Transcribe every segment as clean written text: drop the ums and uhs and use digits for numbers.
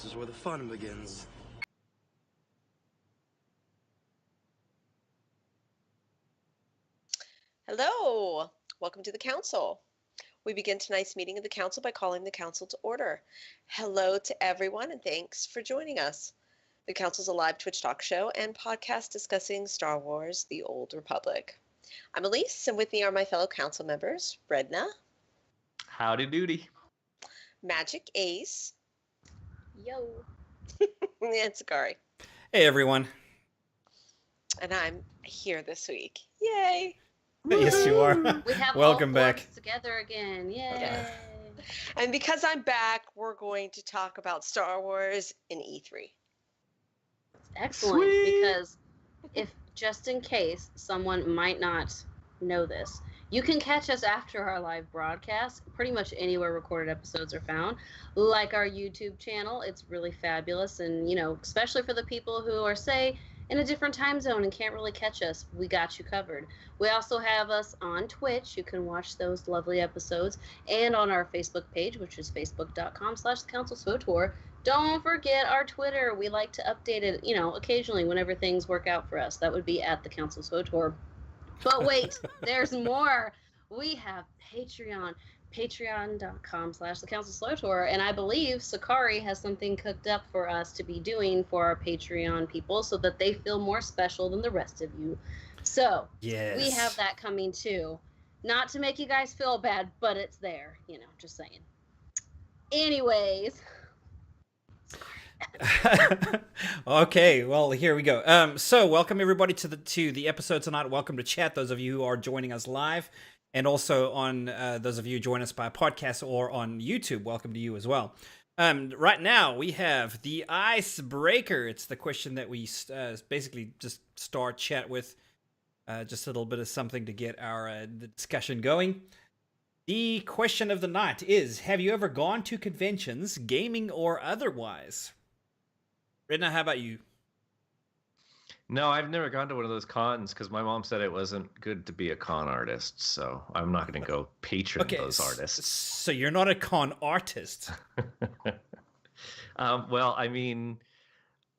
This is where the fun begins. Hello, welcome to the council. We begin tonight's meeting of the council by calling the council to order. Hello to everyone and thanks for joining us. The council is a live Twitch talk show and podcast discussing Star Wars: The Old Republic. I'm Elise, and with me are my fellow council members, Bredna. Howdy doody. Magic Ace. Yo. And Sakari. Hey, everyone. And I'm here this week. Yay! Yes, you are. We have Welcome all back. together again. Yay. Yeah. And because I'm back, we're going to talk about Star Wars in E3. Excellent. Sweet. Because if just in case someone might not know this, you can catch us after our live broadcast pretty much anywhere recorded episodes are found, like our YouTube channel. It's really fabulous, and especially for the people who are, say, in a different time zone and can't really catch us, we got you covered. We also have us on Twitch. You can watch those lovely episodes, and on our Facebook page, which is facebook.com/thecouncilswotor. Don't forget our Twitter. We like to update it, occasionally whenever things work out for us. That would be at the Council SWTOR. But wait, there's more. We have Patreon, patreon.com/thecouncilswotor, and I believe Sakari has something cooked up for us to be doing for our Patreon people so that they feel more special than the rest of you. So, Yes. we have that coming too. Not to make you guys feel bad, but it's there, just saying. Anyways. Okay, well, here we go. So welcome everybody to the episode tonight. Welcome to chat, those of you who are joining us live, and also on those of you who join us by podcast or on YouTube. Welcome to you as well. Right now we have the icebreaker. It's the question that we basically just start chat with, just a little bit of something to get our the discussion going. The question of the night is: have you ever gone to conventions, gaming or otherwise? Redna, how about you? No, I've never gone to one of those cons because my mom said it wasn't good to be a con artist, so I'm not going to go patron those artists. So you're not a con artist. Well, I mean,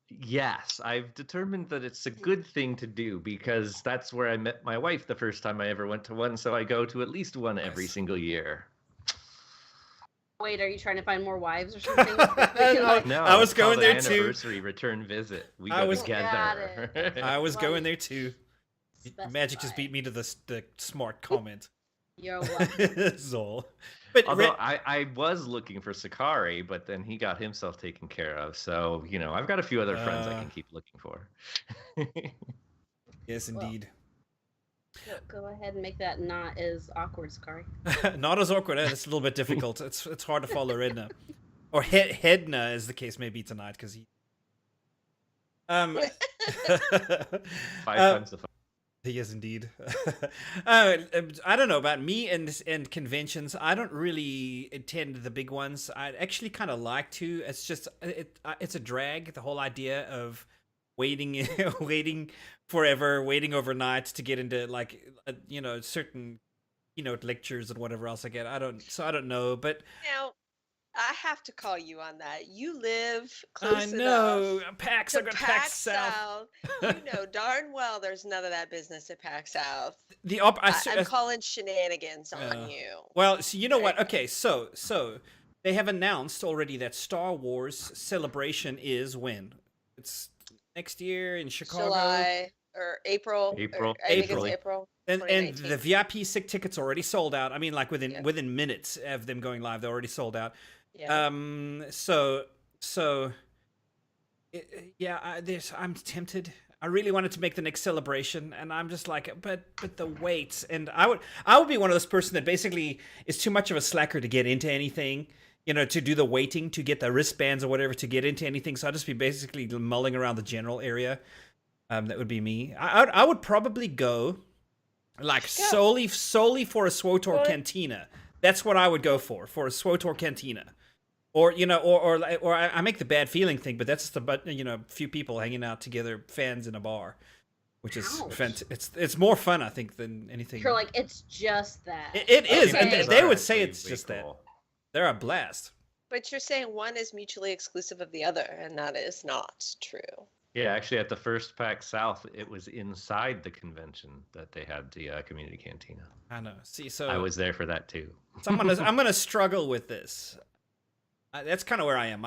yes, I've determined that it's a good thing to do because that's where I met my wife the first time I ever went to one, so I go to at least one every single year. Wait, are you trying to find more wives or something? No, I was it's going called there an too. Anniversary return visit. We go together. I was Well, going there too. Magic just beat me to the smart comment. You're welcome. That's all. But Although I was looking for Sakari, but then he got himself taken care of. So, I've got a few other friends I can keep looking for. Yes, indeed. Go ahead and make that not as awkward, Sakari. Not as awkward. It's a little bit difficult. It's hard to follow Redna. Or Hedna, as the case may be tonight, because he... 5 times the fun. Yes, indeed. I don't know about me and conventions. I don't really attend the big ones. I actually kind of like to. It's just it's a drag. The whole idea of waiting forever, waiting overnight to get into certain keynote lectures and whatever else I get. I don't know, but Now, I have to call you on that. You live close I know enough PAX. to I got PAX South. You know darn well there's none of that business at PAX South. I'm calling shenanigans on you. Well, so you know what? Okay, so they have announced already that Star Wars Celebration is when? It's next year in Chicago. July or April. April. I think it's April. And 2019. the VIP sick tickets already sold out. I mean, like within minutes of them going live, they're already sold out. Yeah. I'm tempted. I really wanted to make the next celebration, and I'm just like, but the wait. And I would be one of those person that basically is too much of a slacker to get into anything. To do the waiting to get the wristbands or whatever to get into anything. So I'd just be basically mulling around the general area. That would be me. I would probably go solely for a SWTOR cantina. That's what I would go for a SWTOR cantina. Or or I make the bad feeling thing, but that's just few people hanging out together, fans in a bar, which is it's more fun I think than anything. You're like, it's just that. It is, Okay. and they would say it's just that. They're a blast. But you're saying one is mutually exclusive of the other, and that is not true. Yeah, actually, at the first PAX South, it was inside the convention that they had the community cantina. I know. See, so I was there for that too. so I'm gonna struggle with this. That's kind of where I am.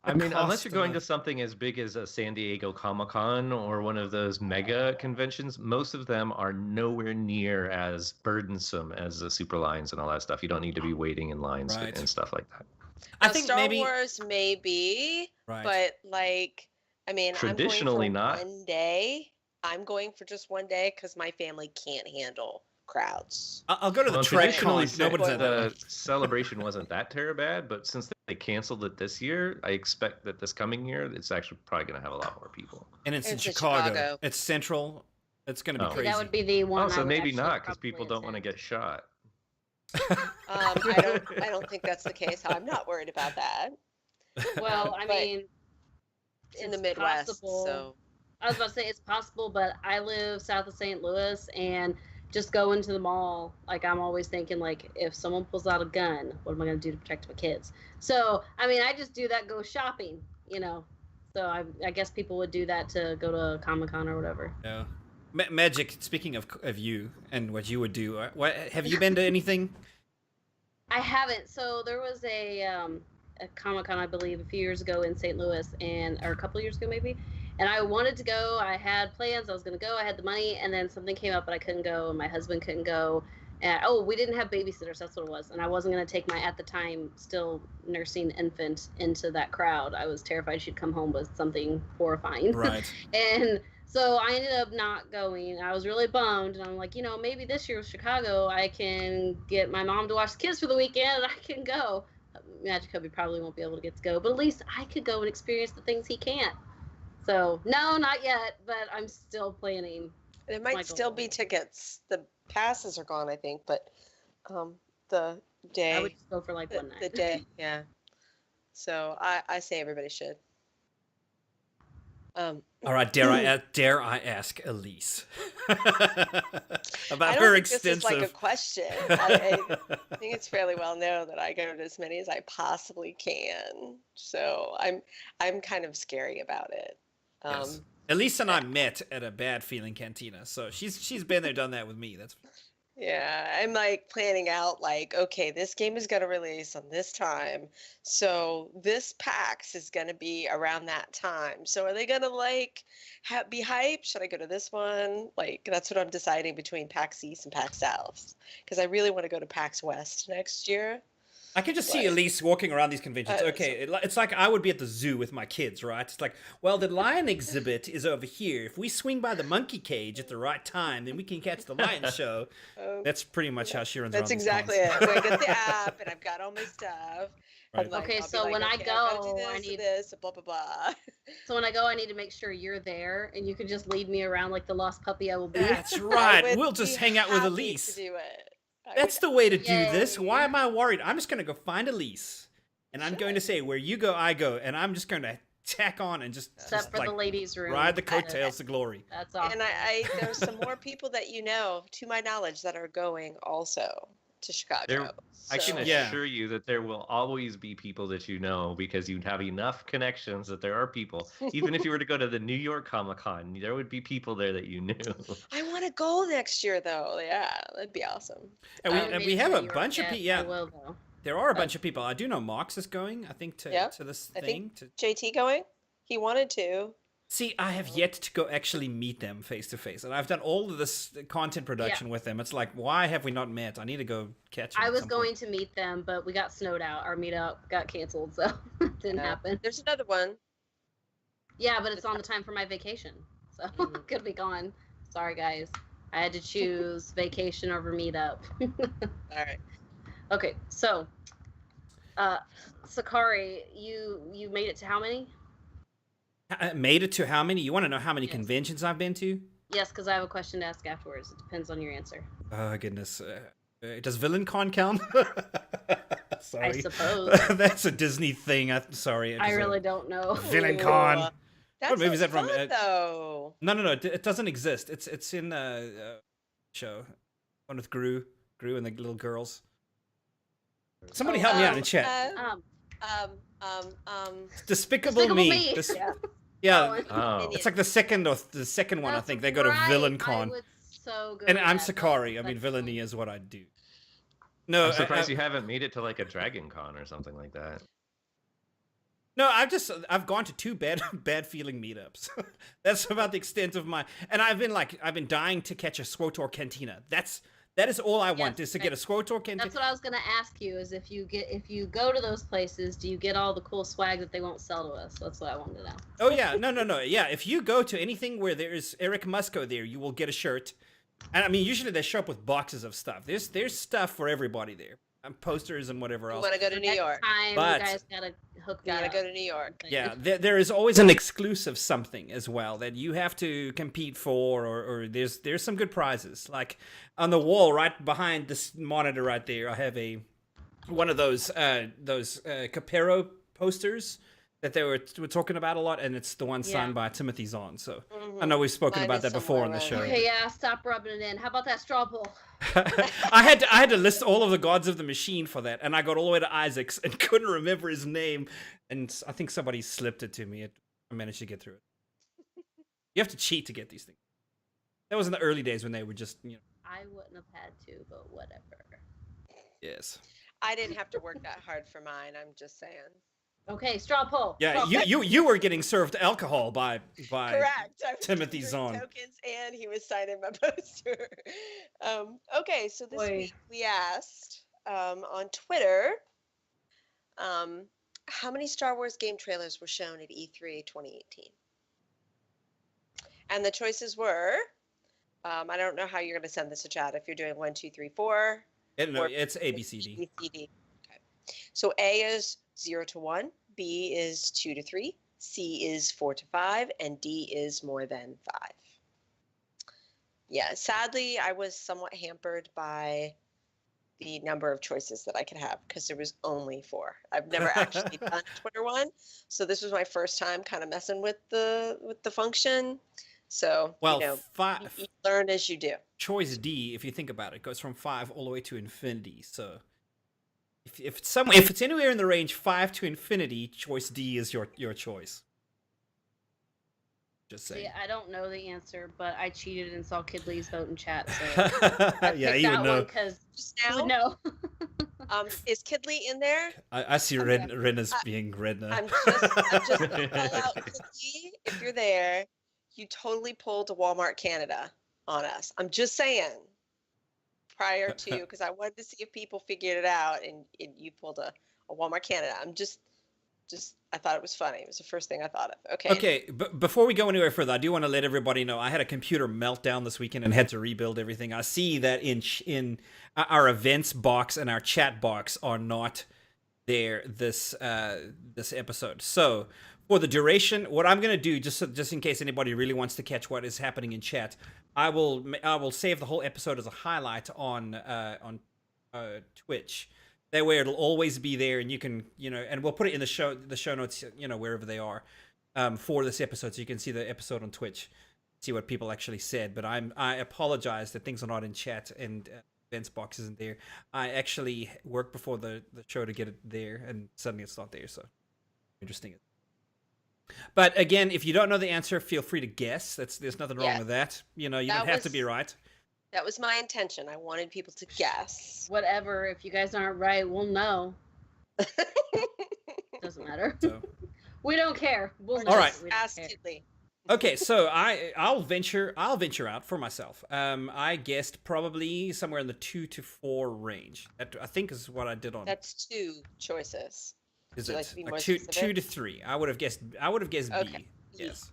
I mean, unless you're going to something as big as a San Diego Comic-Con or one of those mega conventions, most of them are nowhere near as burdensome as the super lines and all that stuff. You don't need to be waiting in lines Right. and stuff like that. I Now, think Star maybe Wars may be, right. but like, I mean, Traditionally I'm going not. for one day. I'm going for just one day because my family can't handle crowds. I'll go to the Well, Trek traditionally, Con. Nobody's at that the one. celebration wasn't that bad, but since they canceled it this year, I expect that this coming year, it's actually probably going to have a lot more people. And it's in It's in Chicago. Chicago. It's central. It's going to be Oh. crazy. That would be the one. Oh, I so would maybe actually not, because probably people don't want to attend. get shot. I don't think that's the case. I'm not worried about that. Well, I But mean, in the it's Midwest, possible. so I was about to say it's possible, but I live south of St. Louis, and just going to the mall, like I'm always thinking, like if someone pulls out a gun, what am I going to do to protect my kids? So I mean, I just do that, go shopping, you know. So I guess people would do that to go to Comic-Con or whatever. Yeah. Magic. Speaking of you and what you would do, what have you been to anything? I haven't. So there was a Comic-Con, I believe, a few years ago in St. Louis, or a couple of years ago maybe. And I wanted to go. I had plans. I was going to go. I had the money, and then something came up, but I couldn't go, and my husband couldn't go. And we didn't have babysitters. That's what it was. And I wasn't going to take my, at the time, still nursing infant into that crowd. I was terrified she'd come home with something horrifying. Right. And so I ended up not going. I was really bummed, and I'm like, maybe this year with Chicago, I can get my mom to watch the kids for the weekend, and I can go. Magic Hubby probably won't be able to get to go, but at least I could go and experience the things he can't. So, no, not yet, but I'm still planning. there might still be tickets. The passes are gone, I think, but the day, I would just go for like one night. the day, yeah. So I say everybody should. All right. Dare I ask Elise about I don't her think this is like a extensive? question. I think it's fairly well known that I go to as many as I possibly can. So I'm kind of scary about it. Yes. Elise and I met at a Bad Feeling Cantina, so she's been there, done that with me. That's Yeah, I'm like planning out like, okay, this game is going to release on this time. So this PAX is going to be around that time. So are they going to like be hyped? Should I go to this one? Like, that's what I'm deciding between PAX East and PAX South. Because I really want to go to PAX West next year. I can just see Like, Elise walking around these conventions. Okay, it's like I would be at the zoo with my kids, right? It's like, well, the lion exhibit is over here. If we swing by the monkey cage at the right time, then we can catch the lion show. That's pretty much how she runs around. That's exactly it. When I get the app and I've got all my stuff. Right. I'm like, Okay, I'll be so like, when I okay, I've gotta go, do this I and need- this, blah, blah, blah. So when I go, I need to make sure you're there, and you can just lead me around like the lost puppy I will be. That's I right. would We'll just be hang out with happy Elise. to do it. That's the way to do this. Yay. Why am I worried? I'm just going to go find Elise, and I'm going to say, where you go, I go, and I'm just going to tack on and just Except for like, the ladies' room. ride the coattails to glory. That's awesome. And there's some more people that to my knowledge, that are going also to Chicago. I can Yeah. assure you that there will always be people that you know, because you have enough connections that there are people. Even if you were to go to the New York Comic-Con, there would be people there that you knew. I want to go next year, though. Yeah, that'd be awesome. And we have a bunch of people. I Yeah, will though. there are a bunch of people. I do know Mox is going, I think, to this I thing. think JT going? He wanted to. See, I have yet to go actually meet them face to face, and I've done all of this content production with them. It's like, why have we not met? I need to go catch them. I at was some going point. to meet them, but we got snowed out. Our meetup got canceled, so it didn't happen. There's another one. Yeah, but it's on the time for my vacation, so could be gone. Sorry, guys. I had to choose vacation over meetup. All right. Okay, so, Sakari, you made it to how many? I made it to how many? You want to know how many Yes. conventions I've been to? Yes, because I have a question to ask afterwards. It depends on your answer. Oh goodness, does VillainCon count? Sorry, I suppose. that's a Disney thing. Sorry, I really don't know. VillainCon. That What movie is sounds that from? fun, though. No, it doesn't exist. It's in a show, one with Gru and the little girls. Somebody help me out in chat. Despicable Me. Yeah. Oh. It's like the second one. I think they go to Villain Con. I would so go And to I'm that. Sakari. I mean, That's villainy cool. is what I do. No, I'm surprised you haven't made it to like a Dragon Con or something like that. No, I've gone to 2 bad feeling meetups. That's about the extent of my. And I've been dying to catch a SWTOR cantina. That is all I want is to get a SWTOR cantina. That's what I was gonna ask you. Is if you go to those places, do you get all the cool swag that they won't sell to us? That's what I wanted to know. Oh yeah, no. Yeah, if you go to anything where there's Eric Musco there, you will get a shirt. And I mean, usually they show up with boxes of stuff. There's stuff for everybody there. Posters and whatever You else. want to go to New York? Time, But- you guys gotta hook me Gotta up. go to New York. Yeah, there is always an exclusive something as well that you have to compete for, or there's some good prizes. Like on the wall right behind this monitor right there, I have one of those Capero posters that they were talking about a lot, and it's the one signed by Timothy Zahn. So I know we've spoken Mine about is that before on the somewhere show. Okay, yeah, stop rubbing it in. How about that straw poll? I had to list all of the gods of the machine for that, and I got all the way to Isaac's and couldn't remember his name, and I think somebody slipped it to me. I managed to get through it. You have to cheat to get these things. That was in the early days when they were just, I wouldn't have had to, but whatever. Yes. I didn't have to work that hard for mine. I'm just saying. Okay, straw poll. Yeah, Straw poll. you were getting served alcohol by Correct. I was Timothy drinking Zahn. tokens, and he was signing my poster. Okay, so this Boy. week we asked on Twitter, how many Star Wars game trailers were shown at E3 2018? And the choices were, I don't know how you're going to send this to chat. If you're doing 1, 2, 3, 4. It's ABCD. Okay. So A is 0 to 1, B is 2 to 3, C is 4 to 5, and D is more than 5. Yeah, sadly, I was somewhat hampered by the number of choices that I could have because there was only 4. I've never actually done a Twitter one, so this was my first time kind of messing with the function. So Well, you learn as you do. choice D, if you think about it, goes from 5 all the way to infinity. So if it's anywhere in the range 5 to infinity, choice D is your choice. Just saying. See, I don't know the answer, but I cheated and saw Kidley's vote in chat. So Yeah, you would know. because Just you now, would know. is Kidley in there? I see Rena's being red now. I'm just gonna call out Kidley. If you're there, you totally pulled a Walmart Canada on us. I'm just saying. Prior to, because I wanted to see if people figured it out, and you pulled a Walmart Canada. I'm just I thought it was funny. It was the first thing I thought of. Okay. Okay, but before we go anywhere further, I do want to let everybody know I had a computer meltdown this weekend and had to rebuild everything. I see that in our events box and our chat box are not there this episode. So for the duration, what I'm gonna do, just in case anybody really wants to catch what is happening in chat, I will save the whole episode as a highlight on Twitch. That way it'll always be there, and you can, and we'll put it in the show notes, wherever they are, for this episode, so you can see the episode on Twitch, see what people actually said. But I apologize that things are not in chat and events box isn't there. I actually worked before the show to get it there, and suddenly it's not there. So interesting. But again, if you don't know the answer, feel free to guess. There's nothing wrong with that. You don't have to be right. That was my intention. I wanted people to guess. Whatever. If you guys aren't right, we'll know. Doesn't matter. So. We don't care. We'll know. All right. We don't Ask care. Kidley. Okay, so I'll venture out for myself. I guessed probably somewhere in the 2 to 4 range. That I think is what I did on. That's 2 choices. Is Would you it like to be like more 2 specific? to 3? I would have guessed Okay. B. Yes.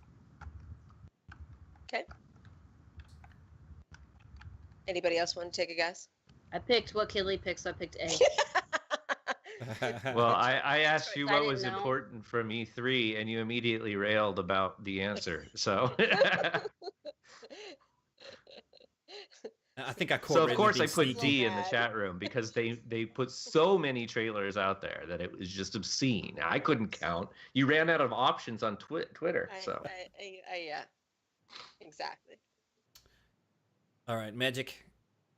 Okay. Anybody else want to take a guess? I picked what Kidley picked, so I picked A. Well, I asked you I what didn't was know. important from E3, and you immediately railed about the answer. So, I think I caught. so of Red course I being put sneaky. D in the chat room because they put so many trailers out there that it was just obscene. I couldn't count. You ran out of options on Twitter. So Yeah, exactly. All right, Magic.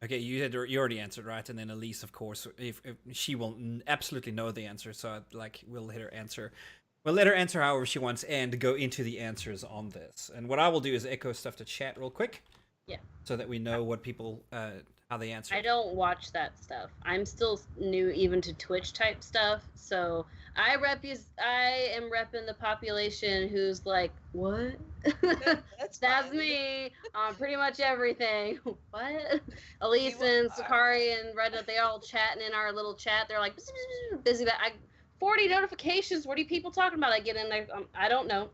Okay, you already answered, right? And then Elise, of course, if she will absolutely know the answer, so we'll let her answer. We'll let her answer however she wants and go into the answers on this. And what I will do is echo stuff to chat real quick. Yeah. So that we know what people how they answer. I don't watch that stuff. I'm still new even to Twitch type stuff, so I am repping the population who's like, what? That's me on pretty much everything. What? Elise and Sakari and Redna, they all chatting in our little chat. They're like, busy. 40 notifications. What are you people talking about? I get in there. I don't know.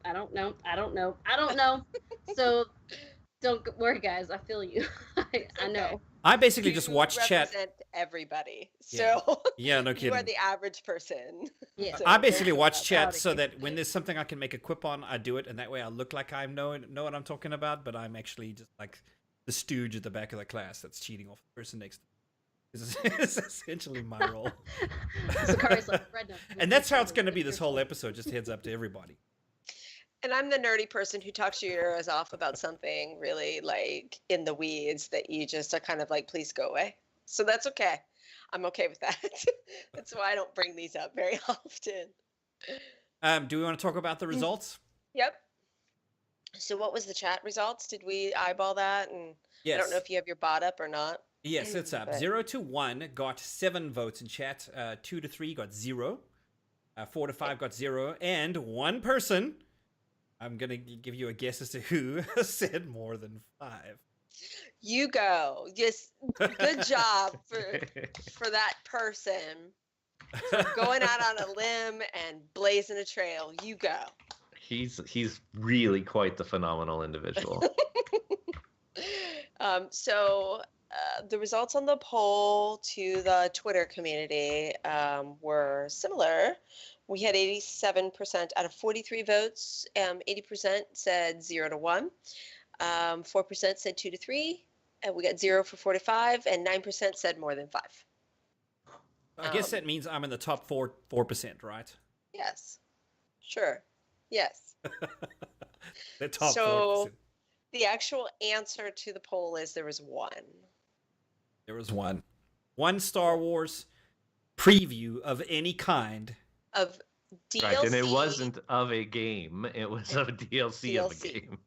Don't worry, guys. I feel you. I know. I basically just watch chat. Represent everybody. So yeah, no kidding. You are the average person. Yeah. So I basically watch chat so that when there's something I can make a quip on, I do it, and that way I look like I know what I'm talking about, but I'm actually just like the stooge at the back of the class that's cheating off the person next to me. It's essentially my role. Sakari's like, Redna. And that's how it's going to be this whole episode. Just heads up to everybody. And I'm the nerdy person who talks your ears off about something really like in the weeds that you just are kind of like, please go away. So that's okay. I'm okay with that. That's why I don't bring these up very often. Do we want to talk about the results? Yep. So what was the chat results? Did we eyeball that? And yes. I don't know if you have your bot up or not. Yes, it's up. 0 to 1 got 7 votes in chat. 2 to 3 got 0. 4 to 5 got 0. And one person, I'm going to give you a guess as to who, said more than 5. You go. Just good job for that person. For going out on a limb and blazing a trail. You go. He's really quite the phenomenal individual. So the results on the poll to the Twitter community were similar. We had 87% out of 43 votes. 80% said 0 to 1. 4% said 2 to 3. And we got 0 for 45, and 9% said more than 5. I guess that means I'm in the top 4%, right? Yes. Sure. Yes. The top 4%. So the actual answer to the poll is there was 1. There was 1. 1 Star Wars preview of any kind. Of DLC. Right, and it wasn't of a game. It was of DLC of a game.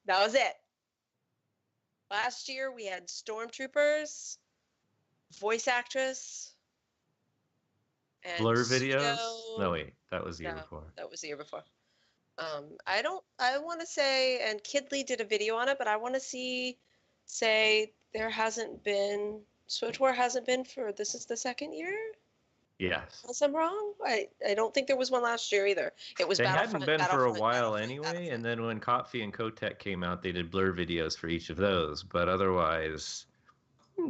That was it. Last year we had Stormtroopers, voice actress, and Blur videos? Pseudo... No, wait, that was the year before. That was the year before. I want to say, and Kidley did a video on it, but I want to say there hasn't been, SWTOR hasn't been for, this is the second year? Yes. Unless I'm wrong? I don't think there was one last year either. It was They Battlefront. hadn't been for a while anyway, and then when Kotfi and Kotek came out, they did blur videos for each of those. But otherwise,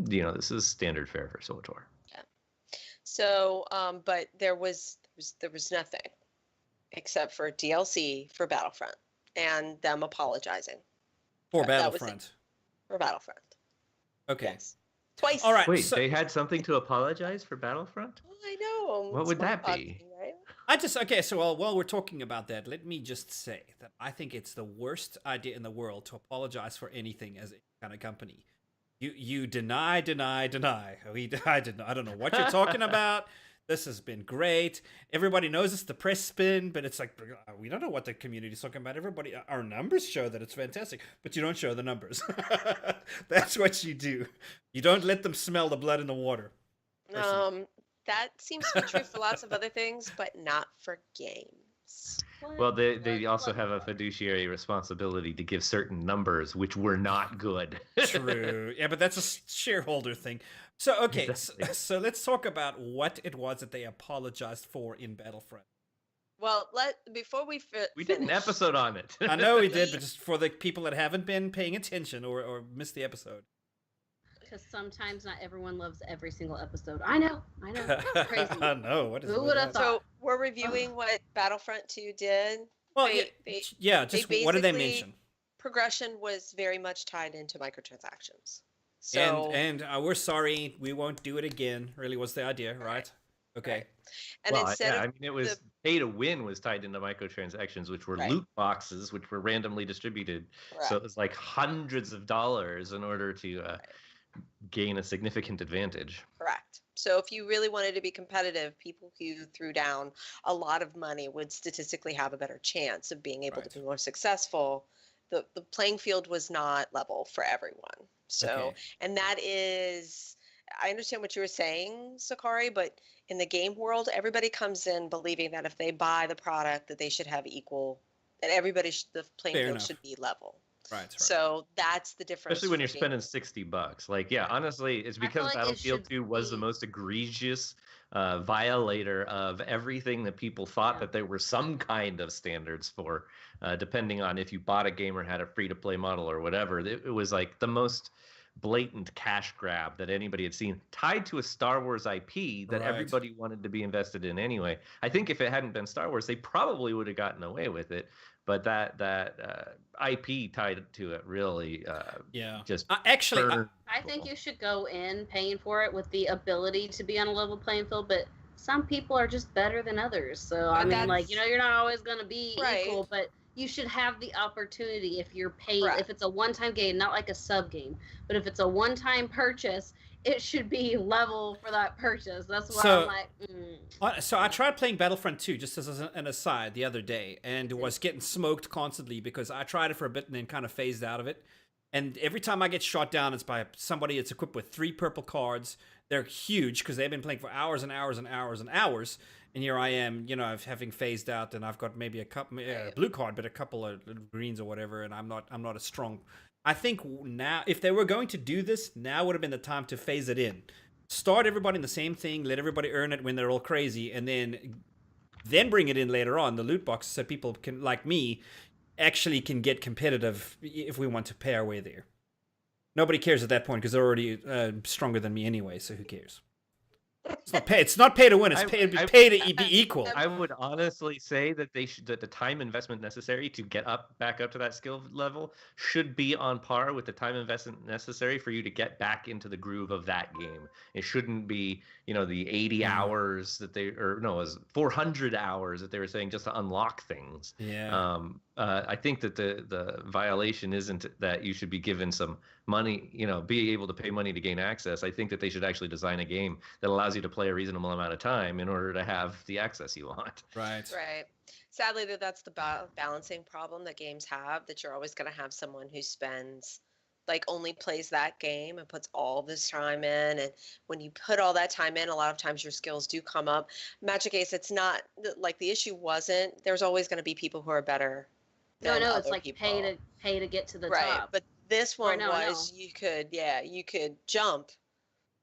this is standard fare for SWTOR. Yeah. So, but there was nothing except for DLC for Battlefront and them apologizing. For Battlefront. For Battlefront. Okay. Yes. Twice. All right. Wait, they had something to apologize for Battlefront? Oh, I know. What would that be? Right? So while we're talking about that, let me just say that I think it's the worst idea in the world to apologize for anything as a kind of company. You deny. I don't know what you're talking about. This has been great. Everybody knows it's the press spin, but it's like, we don't know what the community's talking about. Our numbers show that it's fantastic, but you don't show the numbers. That's what you do. You don't let them smell the blood in the water. That seems to be true for lots of other things, but not for games. Well, they also have a fiduciary responsibility to give certain numbers, which were not good. True. Yeah, but that's a shareholder thing. So, okay, Exactly. so let's talk about what it was that they apologized for in Battlefront. Well, before we We did an episode on it. I know we did, but just for the people that haven't been paying attention or missed the episode. Because sometimes not everyone loves every single episode. I know. Crazy. I know. Who would have thought? So we're reviewing what Battlefront 2 did. Well, what did they mention? Progression was very much tied into microtransactions. So and we're sorry, we won't do it again. Really was the idea, right? Okay. Right. And Well, instead yeah, of I mean, it was pay to win was tied into microtransactions, which were loot boxes, which were randomly distributed. So it was like hundreds of dollars in order to gain a significant advantage. Correct. So if you really wanted to be competitive, people who threw down a lot of money would statistically have a better chance of being able to be more successful. The playing field was not level for everyone. So, and that is, I understand what you were saying, Sakari, but in the game world, everybody comes in believing that if they buy the product, that they should have equal, that everybody, the playing field should be level. Right. So that's the difference. Especially when you're spending $60. Like, yeah, honestly, it's because like Battlefield 2 was the most egregious violator of everything that people thought that there were some kind of standards for, depending on if you bought a game or had a free-to-play model or whatever. It was like the most blatant cash grab that anybody had seen, tied to a Star Wars IP that everybody wanted to be invested in anyway. I think if it hadn't been Star Wars, they probably would have gotten away with it. But that IP tied to it really just actually I think you should go in paying for it with the ability to be on a level playing field, but some people are just better than others. So I mean, like, you know, you're not always going to be equal, but you should have the opportunity if you're paid, if it's a one-time game, not like a sub game, but if it's a one-time purchase, it should be level for that purchase. That's why I'm like, So I tried playing Battlefront 2 just as an aside the other day, and was getting smoked constantly because I tried it for a bit and then kind of phased out of it. And every time I get shot down, it's by somebody that's equipped with 3 purple cards. They're huge because they've been playing for hours and hours and hours and hours. And here I am, you know, having phased out, and I've got maybe a couple blue card, but a couple of greens or whatever, and I'm not as strong. I think now, if they were going to do this, now would have been the time to phase it in. Start everybody in the same thing, let everybody earn it when they're all crazy, and then bring it in later on, the loot box, so people can, like me, actually can get competitive if we want to pay our way there. Nobody cares at that point because they're already stronger than me anyway, so who cares? It's not pay to win. It's pay to be equal. I would honestly say that that the time investment necessary to get back up to that skill level should be on par with the time investment necessary for you to get back into the groove of that game. It shouldn't be, you know, the 80 hours that it was 400 hours that they were saying just to unlock things. Yeah. I think that the violation isn't that you should be given some money, you know, be able to pay money to gain access. I think that they should actually design a game that allows you to play a reasonable amount of time in order to have the access you want. Right. Sadly, that's the balancing problem that games have, that you're always going to have someone who spends, like, only plays that game and puts all this time in. And when you put all that time in, a lot of times your skills do come up. Magic Ace, it's not like the issue wasn't, there's always going to be people who are better. No, it's like people. pay to get to the top. But this one you could jump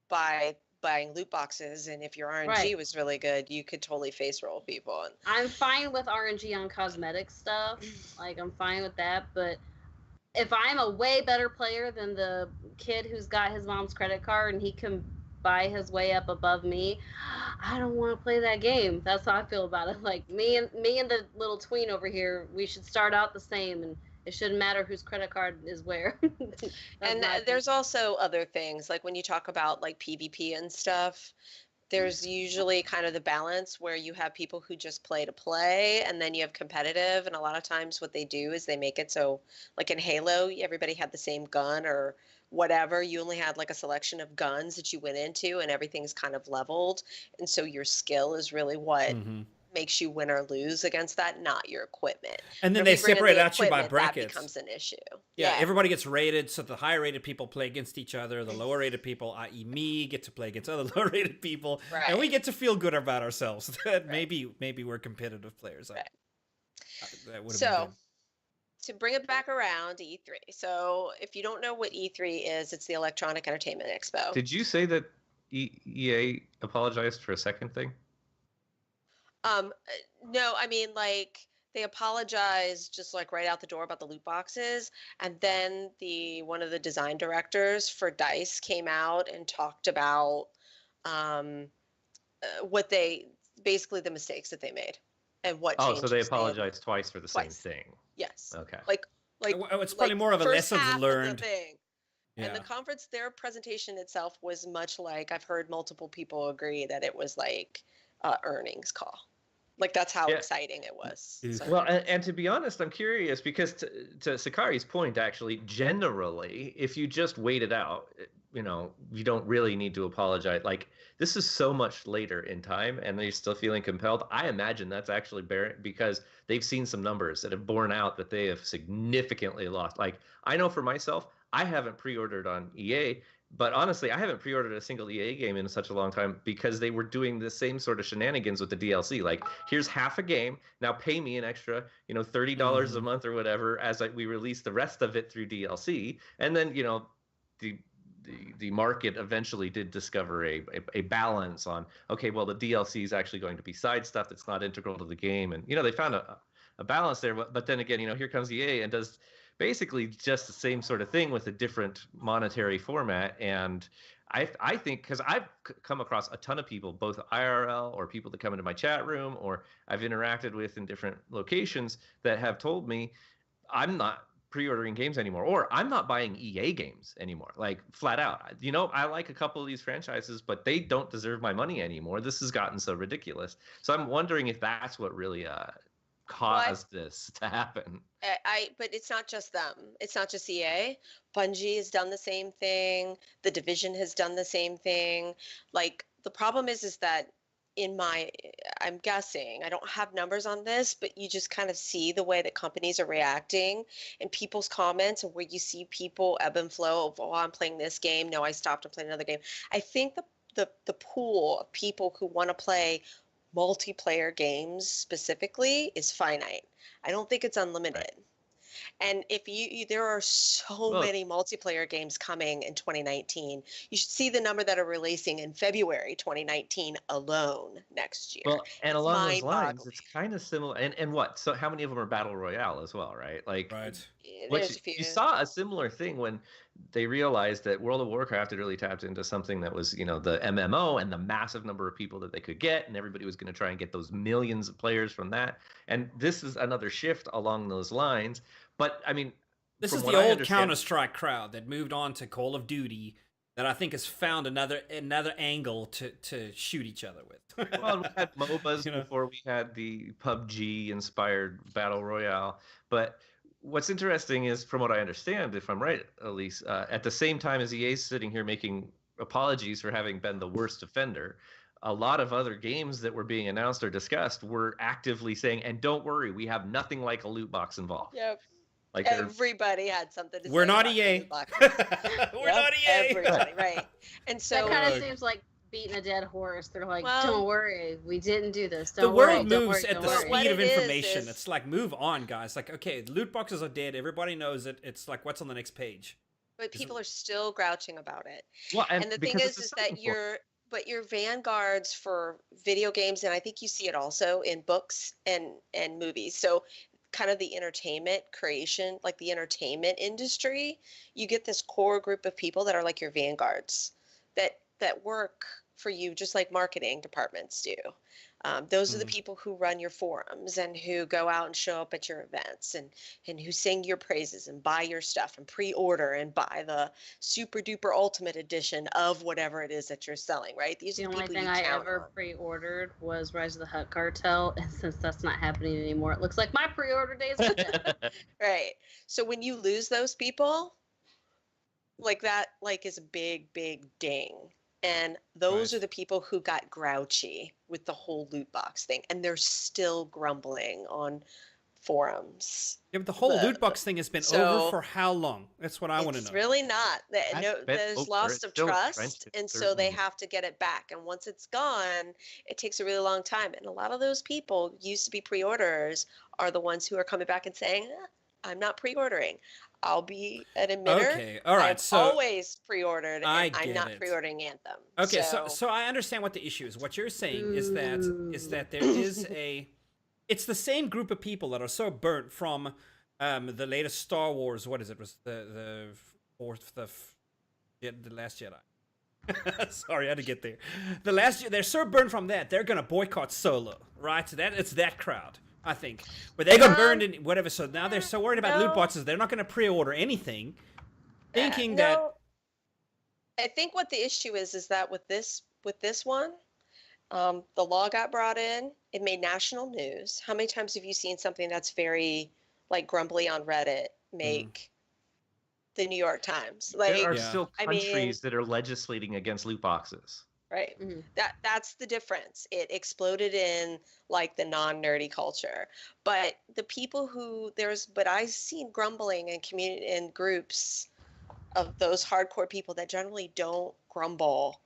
by buying loot boxes, and if your RNG was really good, you could totally face roll people. And I'm fine with RNG on cosmetic stuff. Like, I'm fine with that, but if I'm a way better player than the kid who's got his mom's credit card and he can buy his way up above me, I don't want to play that game. That's how I feel about it. Like, me and the little tween over here, we should start out the same, and it shouldn't matter whose credit card is where. And there's also other things, like when you talk about like PvP and stuff, there's usually kind of the balance where you have people who just play to play, and then you have competitive. And a lot of times what they do is they make it so, like in Halo, everybody had the same gun or whatever. You only had like a selection of guns that you went into, and everything's kind of leveled. And so your skill is really what makes you win or lose against that, not your equipment. And then they separate out you by brackets. That becomes an issue. Yeah, everybody gets rated, so the higher rated people play against each other. The lower rated people, i.e. me, get to play against other lower rated people. Right. And we get to feel good about ourselves. That maybe we're competitive players. Right. That would have been good. To bring it back around to E3. So if you don't know what E3 is, it's the Electronic Entertainment Expo. Did you say that EA apologized for a second thing? No, I mean, like, they apologized just like right out the door about the loot boxes, and then one of the design directors for DICE came out and talked about what basically the mistakes that they made and what changes. Oh, so they apologized twice for the same thing. Yes. Okay. Like it's probably more of a lessons learned thing. Yeah. And the conference, their presentation itself was much like, I've heard multiple people agree that it was like earnings call. Like, that's how exciting it was. So. Well, and to be honest, I'm curious because to Sakari's point, actually, generally, if you just wait it out, you don't really need to apologize. Like, this is so much later in time and they're still feeling compelled. I imagine that's actually because they've seen some numbers that have borne out that they have significantly lost. Like, I know for myself, I haven't pre-ordered on EA. But honestly, I haven't pre-ordered a single EA game in such a long time because they were doing the same sort of shenanigans with the DLC. Like, here's half a game, now pay me an extra, $30 a month or whatever as we release the rest of it through DLC. And then, the market eventually did discover a balance on, okay, well, the DLC is actually going to be side stuff that's not integral to the game. And, they found a balance there. But then again, here comes EA and does basically just the same sort of thing with a different monetary format. And I think, because I've come across a ton of people, both IRL or people that come into my chat room or I've interacted with in different locations that have told me I'm not pre-ordering games anymore, or I'm not buying EA games anymore, like flat out. I like a couple of these franchises, but they don't deserve my money anymore. This has gotten so ridiculous. So I'm wondering if that's what really caused this to happen. But it's not just them. It's not just EA. Bungie has done the same thing. The Division has done the same thing. Like, the problem is that I'm guessing, I don't have numbers on this, but you just kind of see the way that companies are reacting and people's comments, and where you see people ebb and flow of, oh, I'm playing this game. No, I stopped and played another game. I think the pool of people who want to play multiplayer games specifically is finite. I don't think it's unlimited. Right. And if there are so many multiplayer games coming in 2019, you should see the number that are releasing in February 2019 alone next year. Well, and along those lines, it's kind of similar. And what? So how many of them are Battle Royale as well, right? Like, you saw a similar thing when they realized that World of Warcraft had really tapped into something that was, the MMO and the massive number of people that they could get, and everybody was going to try and get those millions of players from that. And this is another shift along those lines. But I mean, this is the old Counter-Strike crowd that moved on to Call of Duty that I think has found another angle to shoot each other with. Well, we had MOBAs before we had the PUBG-inspired Battle Royale. But what's interesting is, from what I understand, if I'm right, Elise, at the same time as EA's sitting here making apologies for having been the worst offender, a lot of other games that were being announced or discussed were actively saying, and don't worry, we have nothing like a loot box involved. Yep. Like, everybody had something to say. We're not EA. We're not EA. Everybody, right. And so that kind of seems like beating a dead horse. They're like, don't worry, we didn't do this. The world moves at the speed of information. It's like, move on, guys. Like, okay, loot boxes are dead. Everybody knows it. It's like, what's on the next page? But people are still grouching about it. Well, and the thing is that your vanguards for video games, and I think you see it also in books and movies. So kind of the entertainment creation, like the entertainment industry, you get this core group of people that are like your vanguards that work for you just like marketing departments do. Those are the people who run your forums and who go out and show up at your events and who sing your praises and buy your stuff and pre-order and buy the super duper ultimate edition of whatever it is that you're selling, right? These the are the only people thing I ever pre-ordered was Rise of the Hutt Cartel, and since that's not happening anymore, it looks like my pre-order days are done. Right. So when you lose those people, like that, like is a big ding. And those are the people who got grouchy with the whole loot box thing. And they're still grumbling on forums. Yeah, but the whole loot box thing has been over for how long? That's what I want to know. It's really not. There's loss of trust, and so they have to get it back. And once it's gone, it takes a really long time. And a lot of those people used to be pre-orders are the ones who are coming back and saying, I'm not pre-ordering. I'll be an emitter. Okay, all right. I've always pre-ordered, and I'm not pre-ordering Anthem. Okay, so I understand what the issue is. What you're saying is that there is it's the same group of people that are so burnt from the latest Star Wars. What is it? Was the Last Jedi? Sorry, I had to get there. They're so burnt from that they're gonna boycott Solo, right? So it's that crowd. I think, but they got burned in whatever. So now they're so worried about loot boxes, they're not going to pre-order anything, thinking that. I think what the issue is that with this one, The law got brought in. It made national news. How many times have you seen something that's very like grumbly on Reddit make the New York Times? There Like, are still I mean, countries that are legislating against loot boxes. right. Mhm. That's the difference. It exploded in like the non-nerdy culture. But the people who but I've seen grumbling in community in groups of those hardcore people that generally don't grumble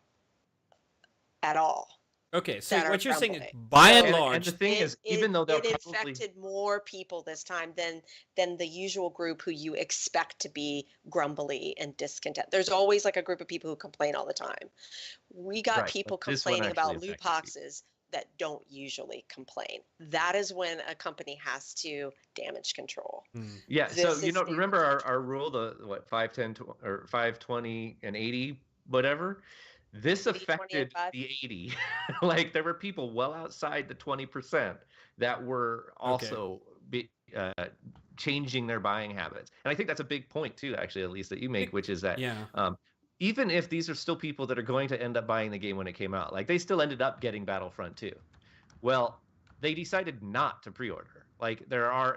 at all. Okay, so That are what you're saying, grumbling. by and And large, the thing is, even though they'll it probably infected more people this time than the usual group who you expect to be grumbly and discontent. There's always like a group of people who complain all the time. We got Right, people but this one complaining actually about loot affected people. boxes that don't usually complain. That is when a company has to damage control. Yeah, so This is the- remember our rule, the what 5, 10, or 5, 20, and 80, whatever. This 80, 20, and affected 5? the 80. Like there were people well outside the 20% that were also changing their buying habits. And I think that's a big point too, actually, at least that you make, which is that even if these are still people that are going to end up buying the game when it came out, like they still ended up getting Battlefront 2. Well, they decided not to pre-order. Like there are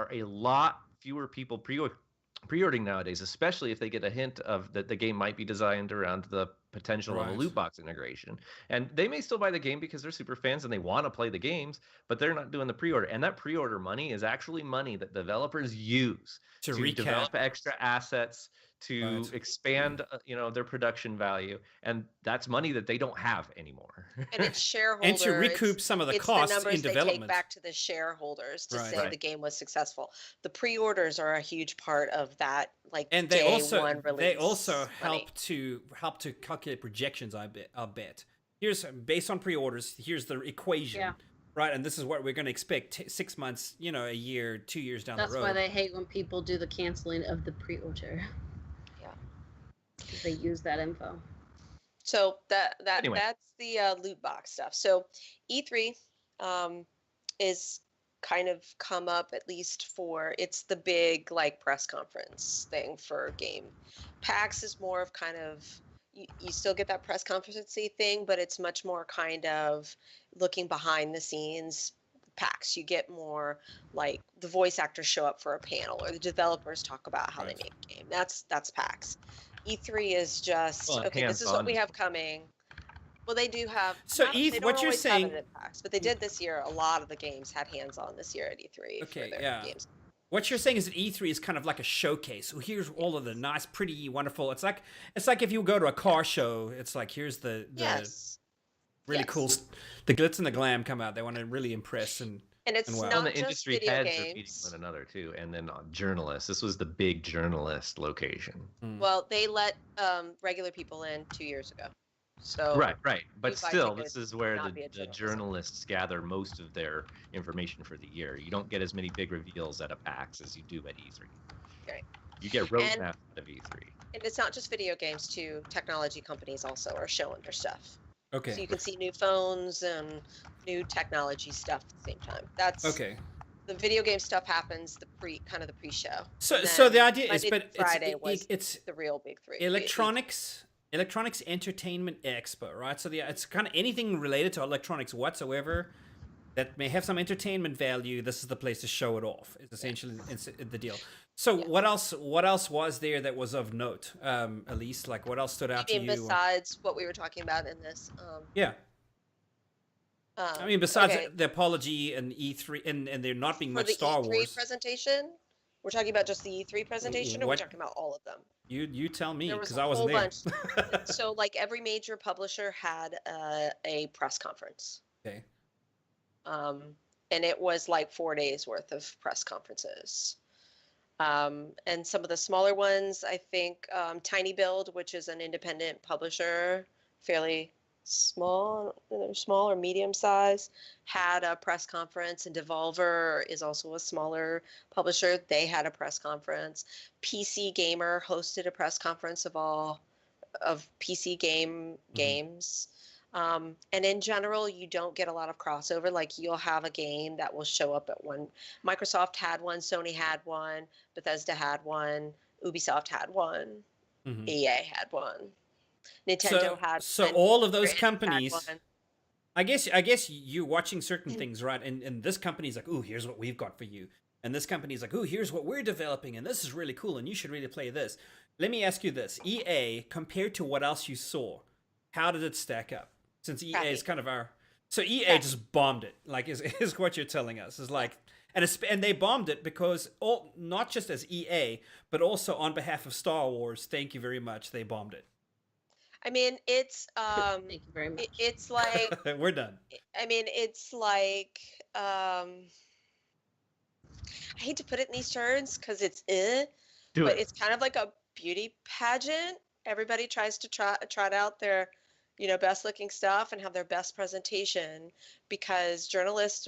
a lot fewer people pre-ordering nowadays, especially if they get a hint of that the game might be designed around the potential of a loot box integration. And they may still buy the game because they're super fans and they want to play the games, but they're not doing the pre-order. And that pre-order money is actually money that developers use to develop extra assets, to expand their production value, and that's money that they don't have anymore. And it's shareholders. And to recoup some of the costs in development. They take back to the shareholders to say the game was successful. The pre-orders are a huge part of that, like, and they also help to calculate projections. I bet. Here's based on pre-orders. Here's the equation. Yeah. Right, and this is what we're going to expect 6 months, a year, 2 years down the road. That's why they hate when people do the canceling of the pre-order. Yeah. Because they use that info. So that's the loot box stuff. So E3 is kind of come up, at least it's the big like press conference thing for game. PAX is more of kind of, you still get that press conference-y thing, but it's much more kind of looking behind the scenes. PAX, you get more like the voice actors show up for a panel, or the developers talk about how they make a game. That's PAX. E3 is just this is what we have coming. Well, they do have. So what you're saying, PAX, but they did this year. A lot of the games had hands-on this year at E3 for their games. What you're saying is that E3 is kind of like a showcase. So here's all of the nice, pretty, wonderful. It's like if you go to a car show. It's like here's the really cool, the glitz and the glam come out. They want to really impress and it's wow. not the just industry video heads games. are meeting one another too, and then journalists. This was the big journalist location. Well, they let regular people in 2 years ago. So right, but still, this is where the journalists gather most of their information for the year. You don't get as many big reveals at a PAX as you do at E3. Right. You get roadmaps out of E3. And it's not just video games too. Technology companies also are showing their stuff. Okay. So you can see new phones and new technology stuff at the same time. That's okay. The video game stuff happens the pre-show. So the idea is, but it's the real big three. Electronics Entertainment Expo, right? So it's kind of anything related to electronics whatsoever that may have some entertainment value. This is the place to show it off. Is essentially the deal. So what else was there that was of note? Elise, like what else stood out to you? Besides what we were talking about in this? I mean, besides the apology and E3, and there not being much Star Wars. For the E3 presentation, we're talking about just the E3 presentation, or we're talking about all of them? You tell me, because I wasn't there. Bunch. So, like every major publisher had a press conference. Okay. And it was like 4 days worth of press conferences. And some of the smaller ones, I think Tiny Build, which is an independent publisher, fairly small or medium size, had a press conference, and Devolver is also a smaller publisher. They had a press conference. PC Gamer hosted a press conference of PC games. And in general, you don't get a lot of crossover. Like you'll have a game that will show up at one. Microsoft had one, Sony had one, Bethesda had one, Ubisoft had one, EA had one. Nintendo had. So all of those companies. I guess you're watching certain things, right? And this company's like, "Ooh, here's what we've got for you," and this company's like, "Ooh, here's what we're developing, and this is really cool, and you should really play this." Let me ask you this: EA, compared to what else you saw, how did it stack up? Since EA is kind of our, so EA just bombed it. Like, is what you're telling us is like, and they bombed it because not just as EA, but also on behalf of Star Wars. Thank you very much. They bombed it. I mean, it's Thank you very much. it's like we're done. I mean, it's like I hate to put it in these terms because it's but it's kind of like a beauty pageant. Everybody tries to trot out their, best looking stuff and have their best presentation because journalists,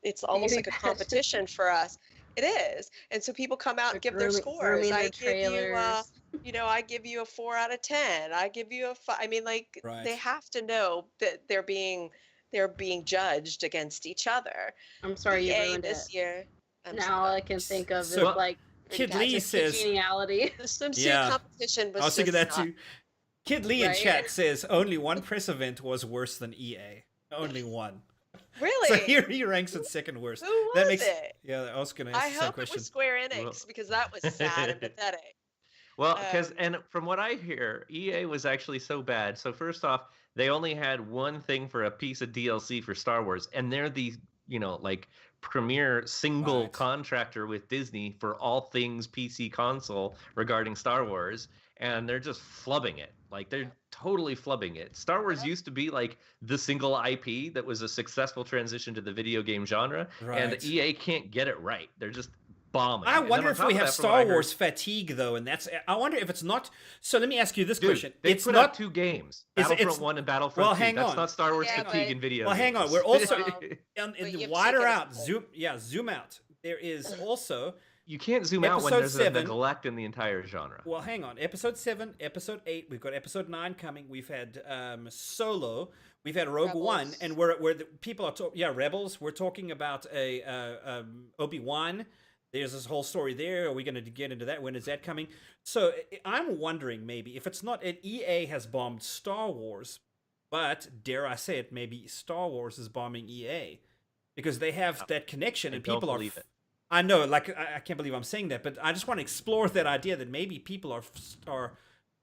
it's almost Beauty like a competition for us. It is. And so people come out and give their scores. I give you a 4 out of 10. I give you a 5. I mean, like, they have to know that they're being judged against each other. I'm sorry, you ruined this year. All I can think of is like Kid Lee says geniality. The swimsuit competition was. I was thinking that too. Kid Lee in chat says only one press event was worse than EA. Only one. Really? So he ranks it second worst. Who was it? Yeah, I was going to ask the same question. I hope it was Square Enix because that was sad and pathetic. Well, and from what I hear, EA was actually so bad. So first off, they only had one thing for a piece of DLC for Star Wars, and they're the premier single contractor with Disney for all things PC console regarding Star Wars, and they're just flubbing it. Like, they're totally flubbing it. Star Wars used to be like the single IP that was a successful transition to the video game genre, and EA can't get it right. They're just bombing. I wonder if we have Star Wars fatigue, though, and I wonder if it's not. So let me ask you this question: It's put out 2 games, Battlefront 1 and Battlefront 2. That's not Star Wars fatigue in video. Well, hang on. We're also wider out. Zoom out. There is also. You can't zoom out when there's a neglect in the entire genre. Well, hang on. Episode 7, Episode 8. We've got Episode 9 coming. We've had Solo. We've had Rogue One, and where the people are Rebels. We're talking about Obi-Wan. There's this whole story there. Are we going to get into that? When is that coming? So I'm wondering maybe if it's not EA has bombed Star Wars, but dare I say it, maybe Star Wars is bombing EA because they have that connection and people are. I know, like I can't believe I'm saying that, but I just want to explore that idea that maybe people are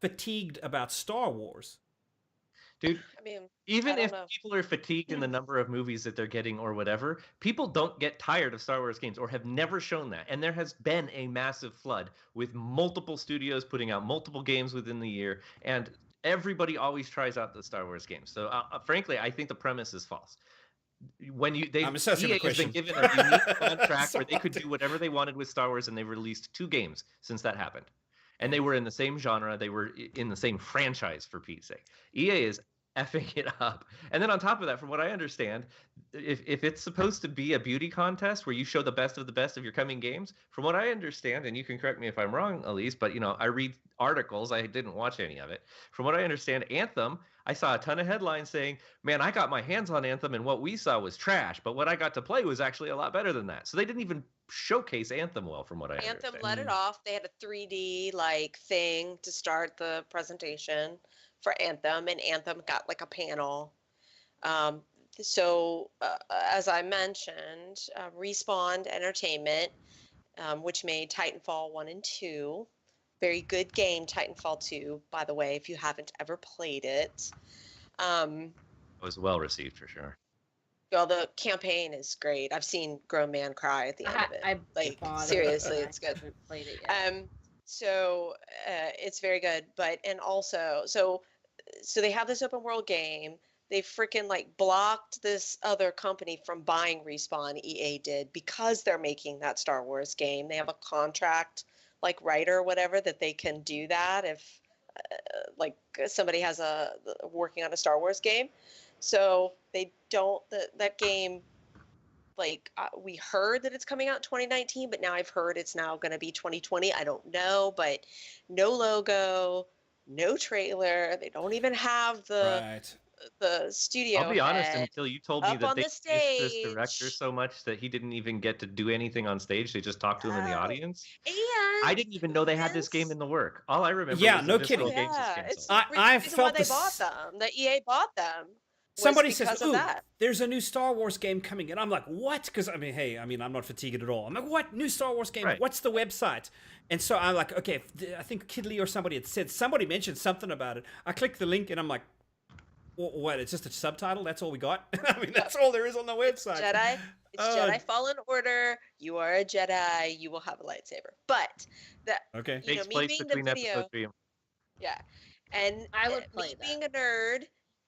fatigued about Star Wars. Dude, I mean, even if people are fatigued in the number of movies that they're getting or whatever, people don't get tired of Star Wars games or have never shown that. And there has been a massive flood with multiple studios putting out multiple games within the year, and everybody always tries out the Star Wars games. So frankly, I think the premise is false. When EA has been given a unique contract where they could do whatever they wanted with Star Wars, and they've released 2 games since that happened. And they were in the same genre. They were in the same franchise, for Pete's sake. EA is effing it up. And then on top of that, from what I understand, if it's supposed to be a beauty contest where you show the best of your coming games, from what I understand, and you can correct me if I'm wrong, Elise, but I read articles. I didn't watch any of it. From what I understand, Anthem, I saw a ton of headlines saying, man, I got my hands on Anthem and what we saw was trash, but what I got to play was actually a lot better than that. So they didn't even showcase Anthem well, from what I understand. Anthem let it off. They had a 3D thing to start the presentation for Anthem, and Anthem got a panel. So as I mentioned, Respawn Entertainment, which made Titanfall 1 and 2. Very good game, Titanfall 2, by the way, if you haven't ever played it. It was well received, for sure. Well, the campaign is great. I've seen grown man cry at the end of it. Seriously, it's good. I haven't played it yet. So it's very good. So they have this open world game. They freaking blocked this other company from buying Respawn. EA did, because they're making that Star Wars game. They have a contract, writer or whatever, that they can do that if somebody has working on a Star Wars game. So they don't, that game, we heard that it's coming out in 2019, but now I've heard it's now going to be 2020. I don't know, but no logo, no trailer. They don't even have the studio. I'll be honest, until you told me that they missed this director so much that he didn't even get to do anything on stage. They just talked to him in the audience. I didn't even know they had this game in the work. All I remember Yeah, was no that Visceral kidding. Games is Yeah, canceled. it's I the reason why felt they bought them. That EA bought them. Somebody was says, because of "Ooh, that. there's a new Star Wars game coming," and I'm like, "What?" Because I mean, hey, I'm not fatigued at all. I'm like, "What new Star Wars game? Right. What's the website?" And so I'm like, "Okay," I think Kidley or somebody had said somebody mentioned something about it. I click the link and I'm like, "What? It's just a subtitle? That's all we got?" I mean, that's all there is on the website. Jedi. It's Jedi Fallen Order. You are a Jedi. You will have a lightsaber. But that Okay. you know, Takes me place being the between video, episode 3 and yeah, and I would play me that. being a nerd,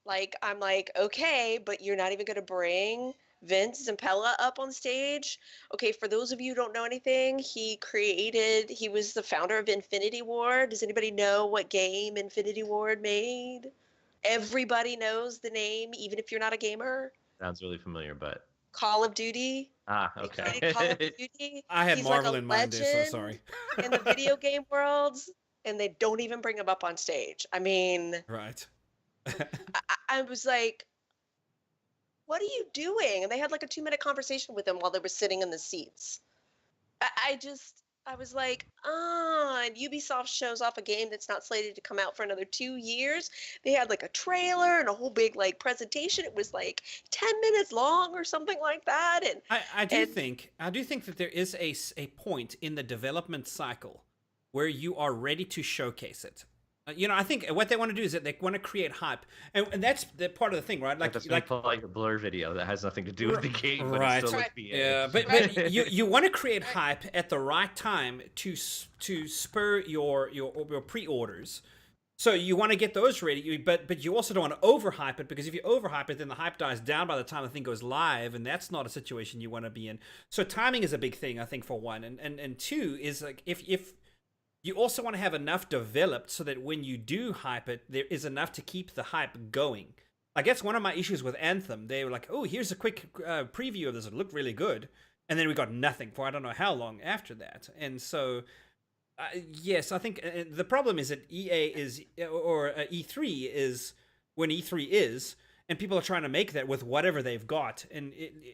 like I'm like, okay, but you're not even gonna bring Vince Zampella up on stage. Okay, for those of you who don't know anything, he was the founder of Infinity Ward. Does anybody know what game Infinity Ward made? Everybody knows the name, even if you're not a gamer. Sounds really familiar, but Call of Duty. They okay. created Call of Duty. I had He's Marvel like a in mind there, so legend sorry. in the video game worlds, and they don't even bring him up on stage. I mean, Right. I was like, what are you doing? And they had like a 2-minute conversation with him while they were sitting in the seats. I was like, and Ubisoft shows off a game that's not slated to come out for another 2 years. They had like a trailer and a whole big like presentation. It was like 10 minutes long or something like that. And I do think that there is a point in the development cycle where you are ready to showcase it. I think what they want to do is that they want to create hype, and that's the part of the thing, right? Like a Blur video that has nothing to do with the game, but right? it's still like VA. Yeah, but you want to create hype at the right time to spur your pre-orders. So you want to get those ready, but you also don't want to overhype it, because if you overhype it, then the hype dies down by the time the thing goes live, and that's not a situation you want to be in. So timing is a big thing, I think, for one, and two is like if you also want to have enough developed so that when you do hype it, there is enough to keep the hype going. Like, that's one of my issues with Anthem. They were like, "Oh, here's a quick preview of this. It looked really good." And then we got nothing for I don't know how long after that. And so, yes, I think the problem is that EA is, or E3 is, when E3 is, and people are trying to make that with whatever they've got. And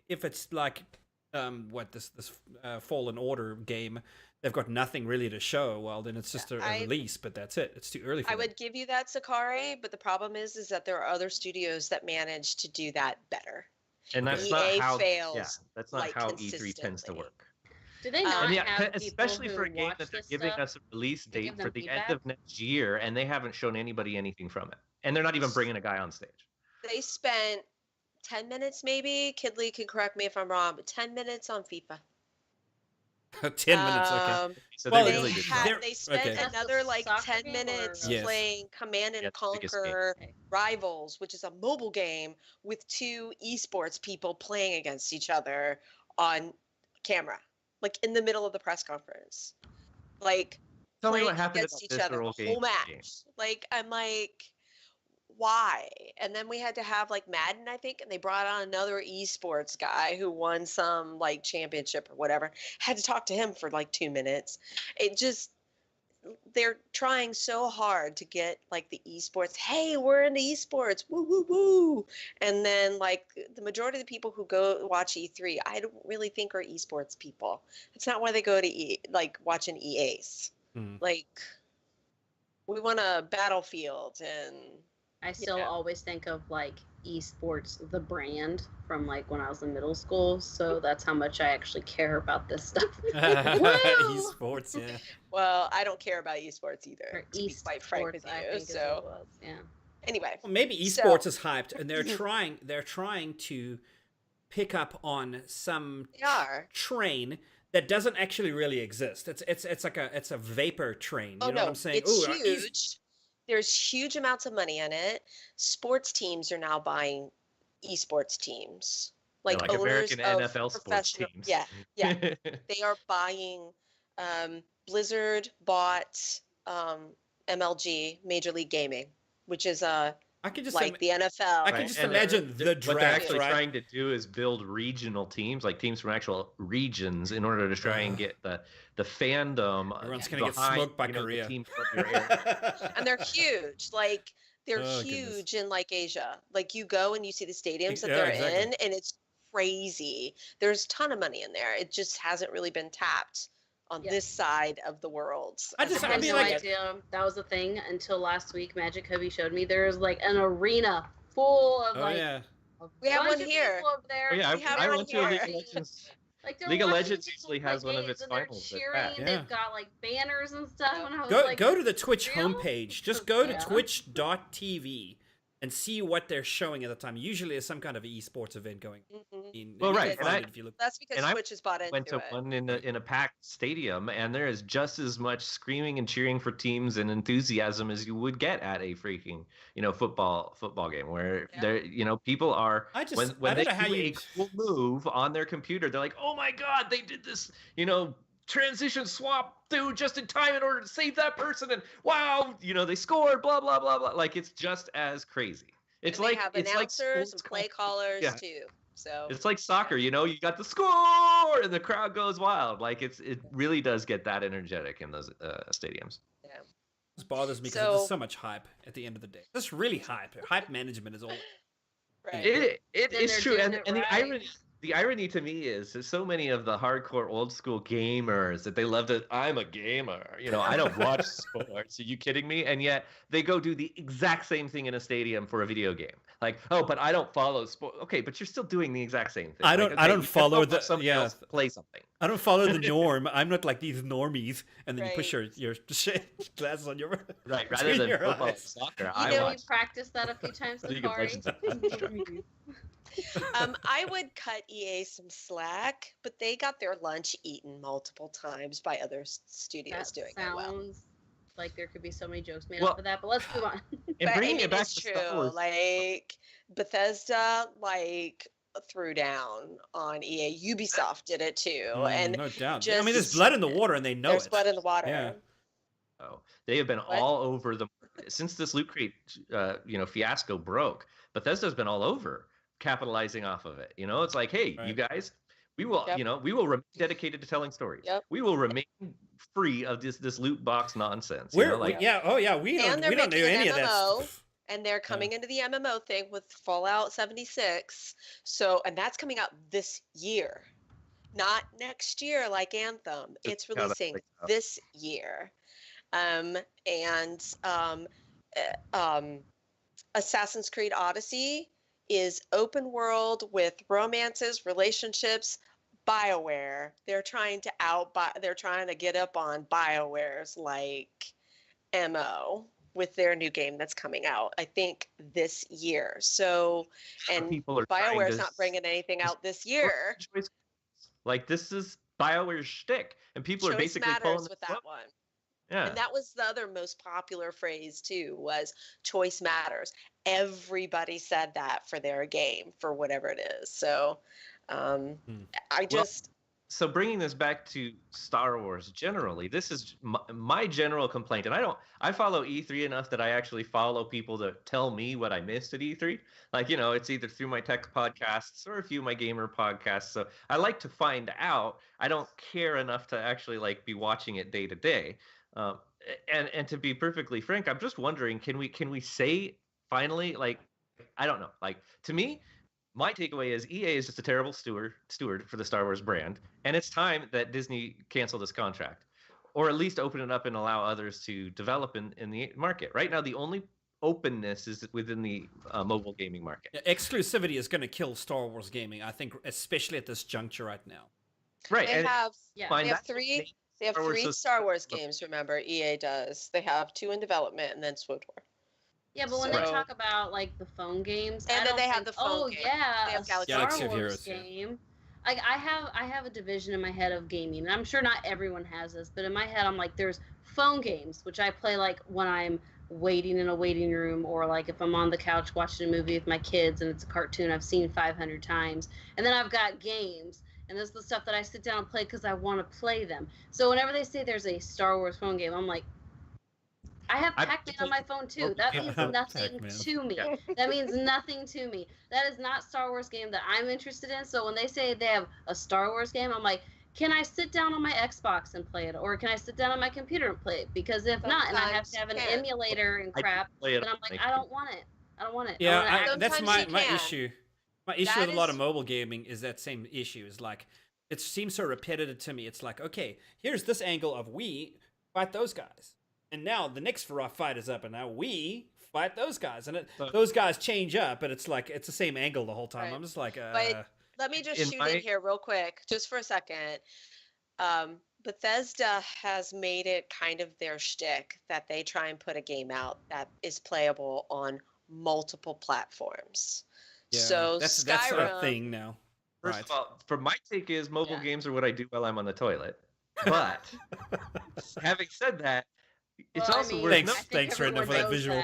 if it's like, this Fallen Order game, they've got nothing really to show, well, then it's just a release, but that's it. It's too early for I would give you that, Sakari, but the problem is that there are other studios that manage to do that better. And that's EA not how fails, that's not like, how E3 tends to work. Do they not have especially people for a who game watch that they're this giving stuff us a release to give date them for the feedback? end of next year, and they haven't shown anybody anything from it, and they're not even bringing a guy on stage. They spent 10 minutes, maybe. Kidley can correct me if I'm wrong, but 10 minutes on FIFA. 10 minutes, okay. So Well, they really did not. They spent okay. another like Soccer 10 game minutes or- Yes. playing Command and Yeah, it's the biggest game. Conquer Okay. Rivals, which is a mobile game with 2 esports people playing against each other on camera, like in the middle of the press conference. Like, Tell me playing what happened against about each other Visceral the whole Games match. game. Like, I'm like, why? And then we had to have like Madden, I think, and they brought on another esports guy who won some like championship or whatever. Had to talk to him for like 2 minutes. It just, they're trying so hard to get like the esports. Hey, we're in the esports. Woo woo woo. And then like the majority of the people who go watch E3, I don't really think are esports people. It's not why they go to like watching EAs. Like, we want a Battlefield, and I still Yeah. always think of like esports, the brand, from like when I was in middle school. So that's how much I actually care about this stuff. Esports, yeah. well, I don't care about esports either, Or to be quite frank with esports, I you. think is what it So was. Yeah. anyway, Well, maybe esports is hyped, and they're trying to pick up on some they are. train that doesn't actually really exist. It's like a vapor train. You Oh know no, what I'm saying? it's Ooh, huge. There's huge amounts of money in it. Sports teams are now buying esports teams, like owners American of NFL sports professional. teams. Yeah, yeah. They are buying. Blizzard bought MLG, Major League Gaming, which is I could just like the NFL. I can just And imagine the what they're draft, actually right? trying to do is build regional teams, like teams from actual regions, in order to try and get the fandom. Everyone's gonna get behind, smoked by you know, the Korea. teams from your area. And they're huge. Like they're Oh, huge goodness. in like Asia. Like you go and you see the stadiums that Yeah, they're exactly. in, and it's crazy. There's a ton of money in there. It just hasn't really been tapped on this side of the world. I had no idea that was a thing until last week. Magic Hubby showed me there's like an arena full of we have one here. Up there. Oh, yeah, I went to a League of Legends. Like League of Legends usually has one of its finals. Cheering. They've got like banners and stuff. And I was go to the Twitch homepage. Just go to twitch.tv and see what they're showing at the time. Usually, there's some kind of esports event going. Well, right. That's because Twitch has bought into it. I went to one in a packed stadium, and there is just as much screaming and cheering for teams and enthusiasm as you would get at a freaking, football game where there, people are when they do a cool move on their computer, they're like, oh my god, they did this, transition swap through just in time in order to save that person, and wow, they scored, blah blah blah blah. Like, it's just as crazy. It's and like they have it's announcers like and play callers too. So it's like soccer, you got the score and the crowd goes wild. Like, it really does get that energetic in those stadiums. Yeah, this bothers me because there's so much hype at the end of the day. That's really hype. Hype management is all. Right. It is true, and the irony to me is so many of the hardcore old school gamers that they love to, I'm a gamer, I don't watch sports. Are you kidding me? And yet they go do the exact same thing in a stadium for a video game. Like, oh, but I don't follow sport. Okay, but you're still doing the exact same thing. I don't follow the else play something. I don't follow the norm. I'm not like these normies, and then you push your glasses on your right rather than football and soccer. We practiced that a few times with Corey. I would cut EA some slack, but they got their lunch eaten multiple times by other studios doing it well. Sounds like there could be so many jokes made up of that, but let's move on. And bringing it back to true. Star Wars. Like Bethesda, threw down on EA. Ubisoft did it too, and no doubt. There's blood in the water, and they know there's blood in the water. Yeah. Oh, they have been all over since this Loot Crate, fiasco broke. Bethesda's been all over, capitalizing off of it. It's like, hey, you guys, we will, we will remain dedicated to telling stories. Yep. We will remain free of this loot box nonsense. We don't do any of that stuff. And they're coming into the MMO thing with Fallout 76. So, and that's coming out this year, not next year like Anthem. It's releasing this year. Assassin's Creed Odyssey is open world with romances, relationships. BioWare. They're trying to get up on BioWare's MO with their new game that's coming out, I think, this year. So, and BioWare's not bringing anything out this year. Like, this is BioWare's shtick, and people are basically pulling with that one. Yeah. And that was the other most popular phrase too, was choice matters. Everybody said that for their game, for whatever it is. So, So bringing this back to Star Wars generally, this is my general complaint, and I follow E3 enough that I actually follow people that tell me what I missed at E3. It's either through my tech podcasts or a few of my gamer podcasts. So I like to find out. I don't care enough to actually be watching it day to day. And to be perfectly frank, I'm just wondering, can we say finally, I don't know, to me, my takeaway is EA is just a terrible steward for the Star Wars brand, and it's time that Disney cancel this contract, or at least open it up and allow others to develop in the market. Right now, the only openness is within the mobile gaming market. Yeah, exclusivity is going to kill Star Wars gaming, I think, especially at this juncture right now. Right. They have three Star Wars games, remember, EA does. They have 2 in development, and then SWTOR. Yeah, but when they talk about the phone games, and then they have the phone game. Yeah, they have Galaxy of Heroes game. I have a division in my head of gaming, and I'm sure not everyone has this, but in my head I'm there's phone games, which I play when I'm waiting in a waiting room, or if I'm on the couch watching a movie with my kids and it's a cartoon I've seen 500 times. And then I've got games, and this is the stuff that I sit down and play because I want to play them. So whenever they say there's a Star Wars phone game, I'm like, I have Pac-Man on my phone too. That means nothing to me. That means nothing to me. That is not Star Wars game that I'm interested in. So when they say they have a Star Wars game, I'm like, can I sit down on my Xbox and play it? Or can I sit down on my computer and play it? Because if not, and I have to have an emulator and crap, then I'm like, I don't want it. I don't want it. Yeah, that's my issue. My issue with a lot of mobile gaming is that same issue. Is it seems so repetitive to me. It's like, okay, here's this angle of we fight those guys, and now the next fight is up, and now we fight those guys, and those guys change up, but it's like it's the same angle the whole time. Right. I'm just like, But let me just shoot in here real quick, just for a second. Bethesda has made it kind of their shtick that they try and put a game out that is playable on multiple platforms. yeah, So that's Skyrim, a thing now. First Right. of all, from my take is mobile games are what I do while I'm on the toilet. But having said that, it's also worth thanks, Renda, for that visual.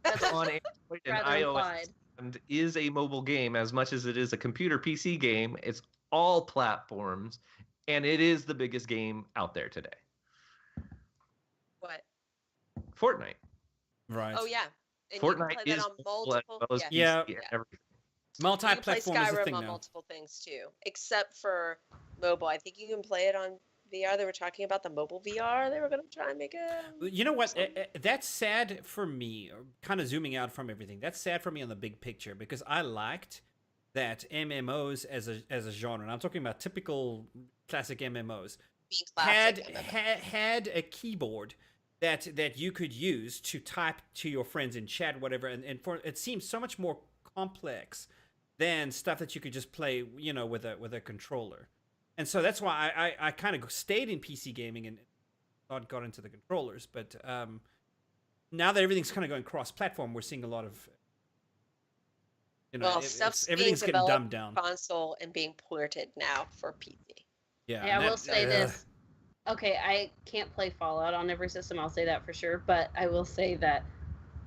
That's on Android and iOS and is a mobile game as much as it is a computer PC game. It's all platforms, and it is the biggest game out there today. What? Fortnite. Right. Oh yeah. And Fortnite you can play that on multiple. Everything. Multi-platform is a thing on now. Multiple things too, except for mobile. I think you can play it on VR. They were talking about the mobile VR. They were going to try and make it. You know what? That's sad for me. Kind of zooming out from everything. That's sad for me on the big picture because I liked that MMOs as a genre. And I'm talking about typical classic MMOs. Had a keyboard that you could use to type to your friends in chat, whatever. And for it seems so much more complex than stuff that you could just play, with a controller. And so that's why I kind of stayed in PC gaming and not got into the controllers. But now that everything's kind of going cross-platform, we're seeing a lot of, everything's getting dumbed down. Console and being ported now for PC. Yeah. Hey, I will say this. Okay, I can't play Fallout on every system. I'll say that for sure. But I will say that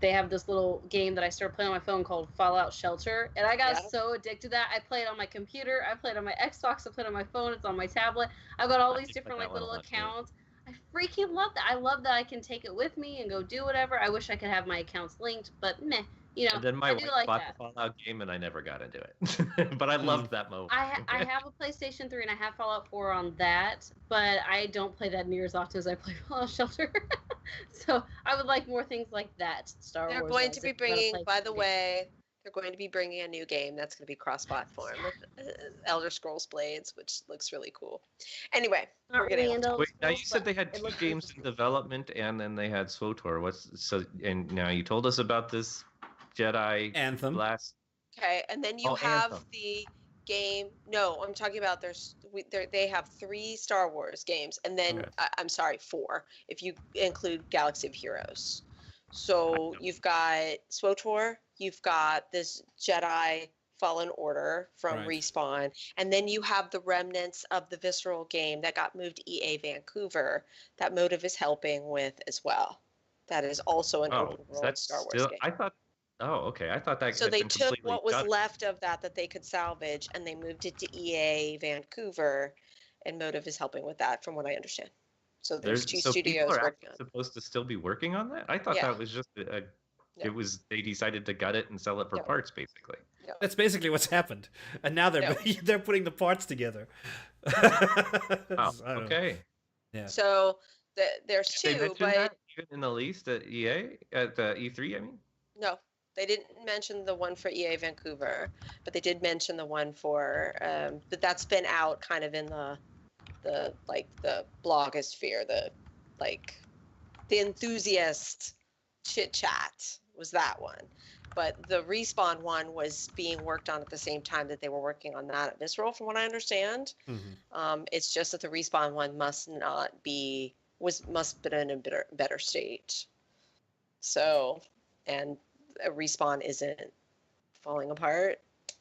they have this little game that I started playing on my phone called Fallout Shelter, and I got so addicted to that. I play it on my computer, I play it on my Xbox, I play it on my phone, it's on my tablet. I've got all these different little accounts. I freaking love that. I love that I can take it with me and go do whatever. I wish I could have my accounts linked, but meh. And then my wife bought the Fallout game, and I never got into it. But I loved that mode. I have a PlayStation 3, and I have Fallout 4 on that, but I don't play that near as often as I play Fallout Shelter. So I would like more things like that. Star Wars. They're going to be bringing, by the way, they're going to be bringing a new game that's going to be cross-platform with Elder Scrolls Blades, which looks really cool. Anyway, we're getting Wait, now you said they had 2 games in development, and then they had SWTOR. And now you told us about this Jedi Anthem. Okay, and then you have the game. No, I'm talking about they have 3 Star Wars games, and then I'm sorry, 4 if you include Galaxy of Heroes. So you've got SWTOR, you've got this Jedi Fallen Order from Respawn, and then you have the remnants of the Visceral game that got moved to EA Vancouver that Motive is helping with as well. That is also an open world Star Wars game. I thought. Oh, okay. I thought that. So they took what was left of that they could salvage, and they moved it to EA Vancouver, and Motive is helping with that, from what I understand. So there's 2 studios working on. Supposed to still be working on that? I thought that was just it was they decided to gut it and sell it for parts, basically. No. That's basically what's happened, and now they're they're putting the parts together. Okay. Yeah. So there's 2, but even in the least at EA at the E3, I mean. No. They didn't mention the one for EA Vancouver, but they did mention the one for, but that's been out kind of in the blogosphere, the enthusiast chit chat was that one. But the Respawn one was being worked on at the same time that they were working on that at Visceral, from what I understand. Mm-hmm. It's just that the Respawn one must be in a better state. So, and Respawn isn't falling apart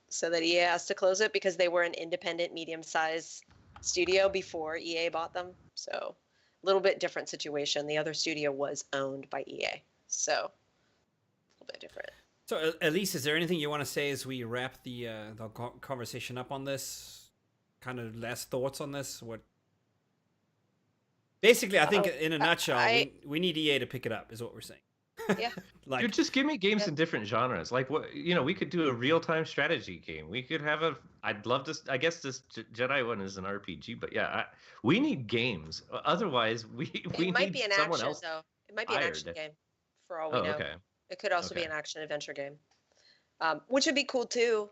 so that EA has to close it, because they were an independent medium-sized studio before EA bought them. So a little bit different situation. The other studio was owned by EA, so a little bit different. So Elise, is there anything you want to say as we wrap the conversation up on this? Kind of last thoughts on this? What? Basically, I think in a nutshell, we need EA to pick it up, is what we're saying. Yeah. Dude, just give me games in different genres. Like what, we could do a real-time strategy game. We could have I'd love to. I guess this Jedi one is an RPG, but we need games. Otherwise, it might be an action else. Though it might be an action game, for all we know. Okay. It could also be an action adventure game, which would be cool too.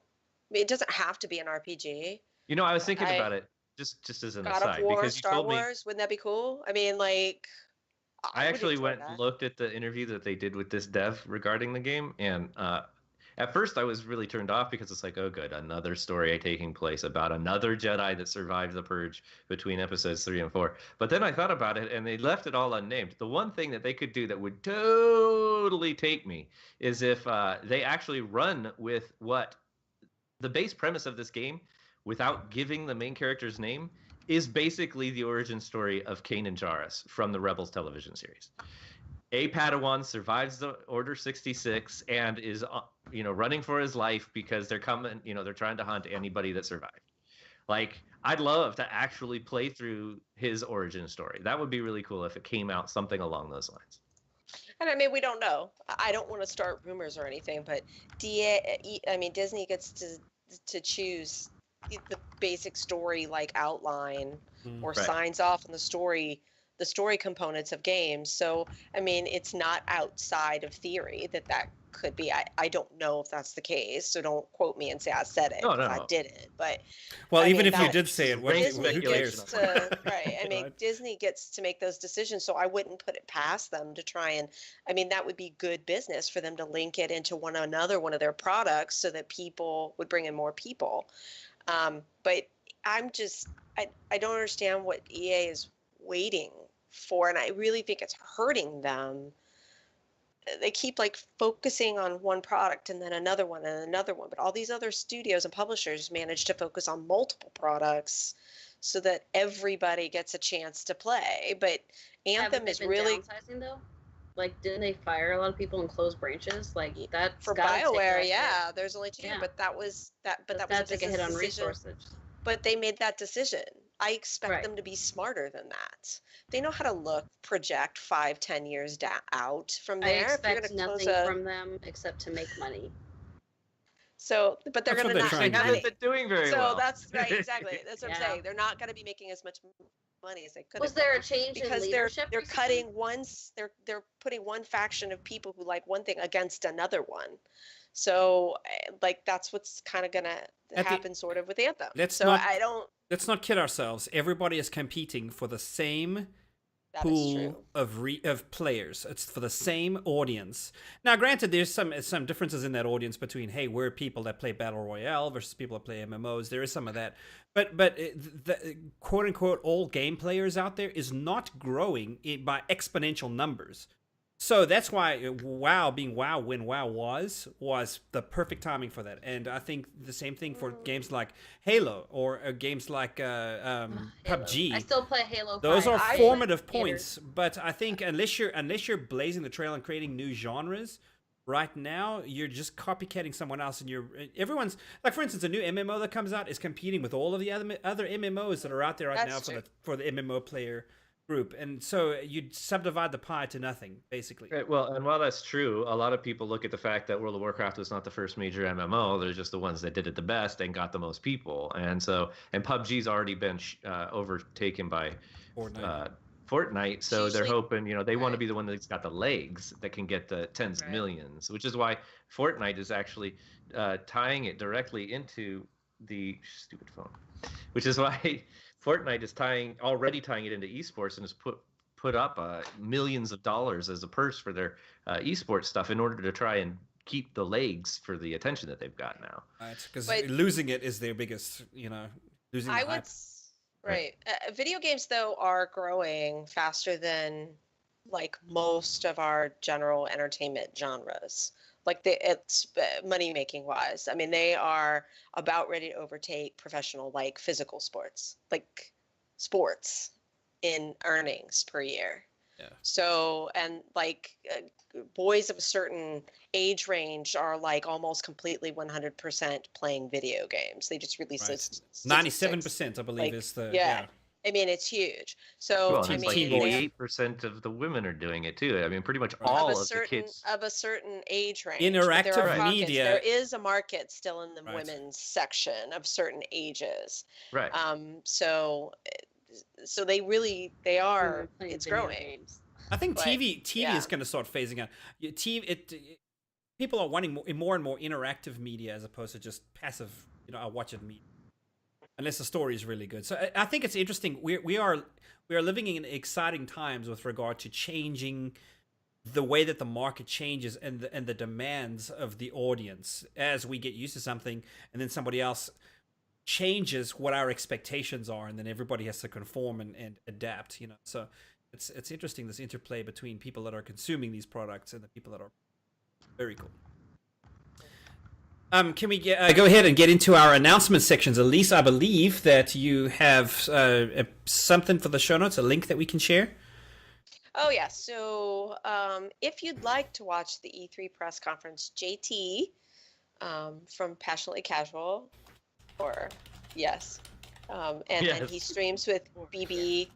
I mean, it doesn't have to be an RPG. I was thinking about it. just as an God of aside, War, because you Star told me Wars, wouldn't that be cool? I mean, like, I would actually enjoy went that. and looked at the interview that they did with this dev regarding the game, and at first I was really turned off because it's like, oh, good, another story taking place about another Jedi that survived the purge between episodes 3 and 4. But then I thought about it, and they left it all unnamed. The one thing that they could do that would totally take me is if they actually run with what the base premise of this game, without giving the main character's name, is basically the origin story of Kanan Jarrus from the Rebels television series. A Padawan survives the Order 66 and is, running for his life because they're coming, they're trying to hunt anybody that survived. Like, I'd love to actually play through his origin story. That would be really cool if it came out something along those lines. And I mean, we don't know. I don't want to start rumors or anything, but Disney gets to choose the basic story like outline or Right. signs off on the story components of games. So, I mean, it's not outside of theory that could be. I don't know if that's the case, so don't quote me and say I said it, No, because no. I didn't. But Well, I even mean, if you that- did say it, what, Disney who speculation cares? gets to, right. I mean, Right. Disney gets to make those decisions, so I wouldn't put it past them to try and, I mean, that would be good business for them to link it into one of their products so that people would bring in more people. But I don't understand what EA is waiting for, and I really think it's hurting them. They keep like focusing on one product and then another one and another one, but all these other studios and publishers manage to focus on multiple products so that everybody gets a chance to play. But Anthem Haven't they is been really downsizing though. Like, didn't they fire a lot of people and close branches? Like that for BioWare. Yeah, there's only 2, Yeah. but that was that. But that that's was a take a hit on business decision. resources. But they made that decision. I expect Right. them to be smarter than that. They know how to project 5-10 years out from I there. If you're expect gonna nothing from them except to make money. So, but they're That's going what to they're not trying make to do. money. Haven't been doing very So well. that's right, exactly. That's what I'm Yeah. saying. They're not going to be making as much money as they could. Was there a change in because leadership? they're recently? cutting they're putting one faction of people who like one thing against another one. So like that's what's kind of going to happen sort of with Anthem. Let's not kid ourselves. Everybody is competing for the same that is true. pool of players. It's for the same audience. Now, granted, there's some differences in that audience between, hey, we're people that play Battle Royale versus people that play MMOs. There is some of that. But the quote-unquote all game players out there is not growing by exponential numbers. So that's why WoW being WoW when WoW was the perfect timing for that. And I think the same thing for games like Halo or games like PUBG. I still play Halo 5. Those are I formative play points, but I think unless you're blazing the trail and creating new genres, right now you're just copycatting someone else, and everyone's like, for instance, a new MMO that comes out is competing with all of the other MMOs that are out there right now for the MMO player group, and so you'd subdivide the pie to nothing, basically. Right, well, and while that's true, a lot of people look at the fact that World of Warcraft was not the first major MMO. They're just the ones that did it the best and got the most people. And PUBG's already been overtaken by Fortnite. So they're hoping, they want to be the one that's got the legs that can get the tens of millions, which is why Fortnite is actually tying it directly into the stupid phone, which is why Fortnite is already tying it into esports and has put up millions of dollars as a purse for their esports stuff in order to try and keep the legs for the attention that they've got now. Because losing it is their biggest, losing the hype. Right. Video games, though, are growing faster than like most of our general entertainment genres. Like it's money making wise. I mean, they are about ready to overtake professional, like physical sports, like sports in earnings per year. Yeah. So, and like boys of a certain age range are like almost completely 100% playing video games. They just release those 97%, I believe, is the yeah. I mean, it's huge. So, I mean, 88% of the women are doing it too. I mean, pretty much all of the kids of a certain age range. Interactive media. There is a market still in the women's section of certain ages. Right. So they are. It's growing. Games. I think TV is going to start phasing out. People are wanting more and more interactive media as opposed to just passive. I watch it media. unless the story is really good. So I think it's interesting. We are living in exciting times with regard to changing the way that the market changes and the demands of the audience as we get used to something, and then somebody else changes what our expectations are, and then everybody has to conform and adapt. So it's interesting, this interplay between people that are consuming these products and the people that are. Very cool. Can we go ahead and get into our announcement sections? Elise, I believe that you have something for the show notes, a link that we can share. Oh, yeah. So if you'd like to watch the E3 press conference, JT from Passionately Casual, or yes, and he streams with BB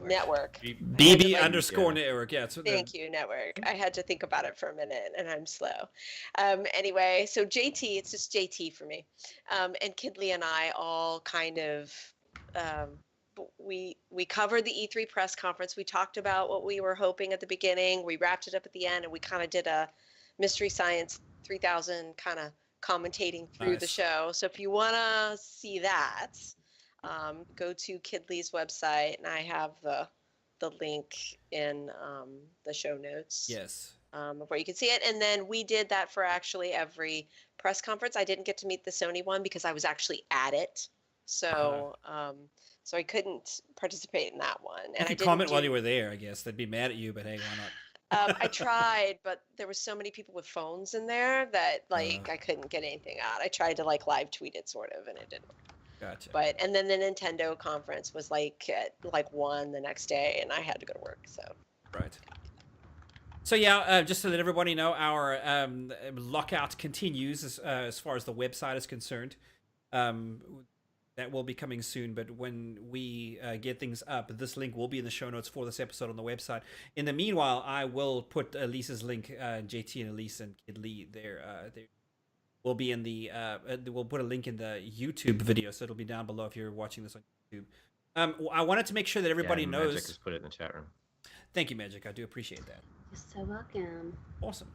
Network. BB underscore network. Yeah. Thank you, network. I had to think about it for a minute, and I'm slow. Anyway, so JT, it's just JT for me. And Kidley and I all kind of, we covered the E3 press conference. We talked about what we were hoping at the beginning. We wrapped it up at the end, and we kind of did a Mystery Science 3000 kind of commentating through the show. So if you want to see that, go to Kidley's website, and I have the link in the show notes. Yes. Where you can see it. And then we did that for actually every press conference. I didn't get to meet the Sony one because I was actually at it. So so I couldn't participate in that one. And you could comment while you were there, I guess. They'd be mad at you, but hey, why not? I tried, but there was so many people with phones in there that I couldn't get anything out. I tried to live tweet it sort of, and it didn't work. Gotcha. And then the Nintendo conference was at 1 the next day, and I had to go to work. So right. So yeah, just to let everybody know, our lockout continues as far as the website is concerned. That will be coming soon, but when we get things up, this link will be in the show notes for this episode on the website. In the meanwhile, I will put Elise's link, JT and Elise and Kid Lee there. Will be in the we'll put a link in the YouTube video, so it'll be down below if you're watching this on YouTube. I wanted to make sure that everybody knows. Magic just put it in the chat room. Thank you, Magic. I do appreciate that. You're so welcome. Awesome.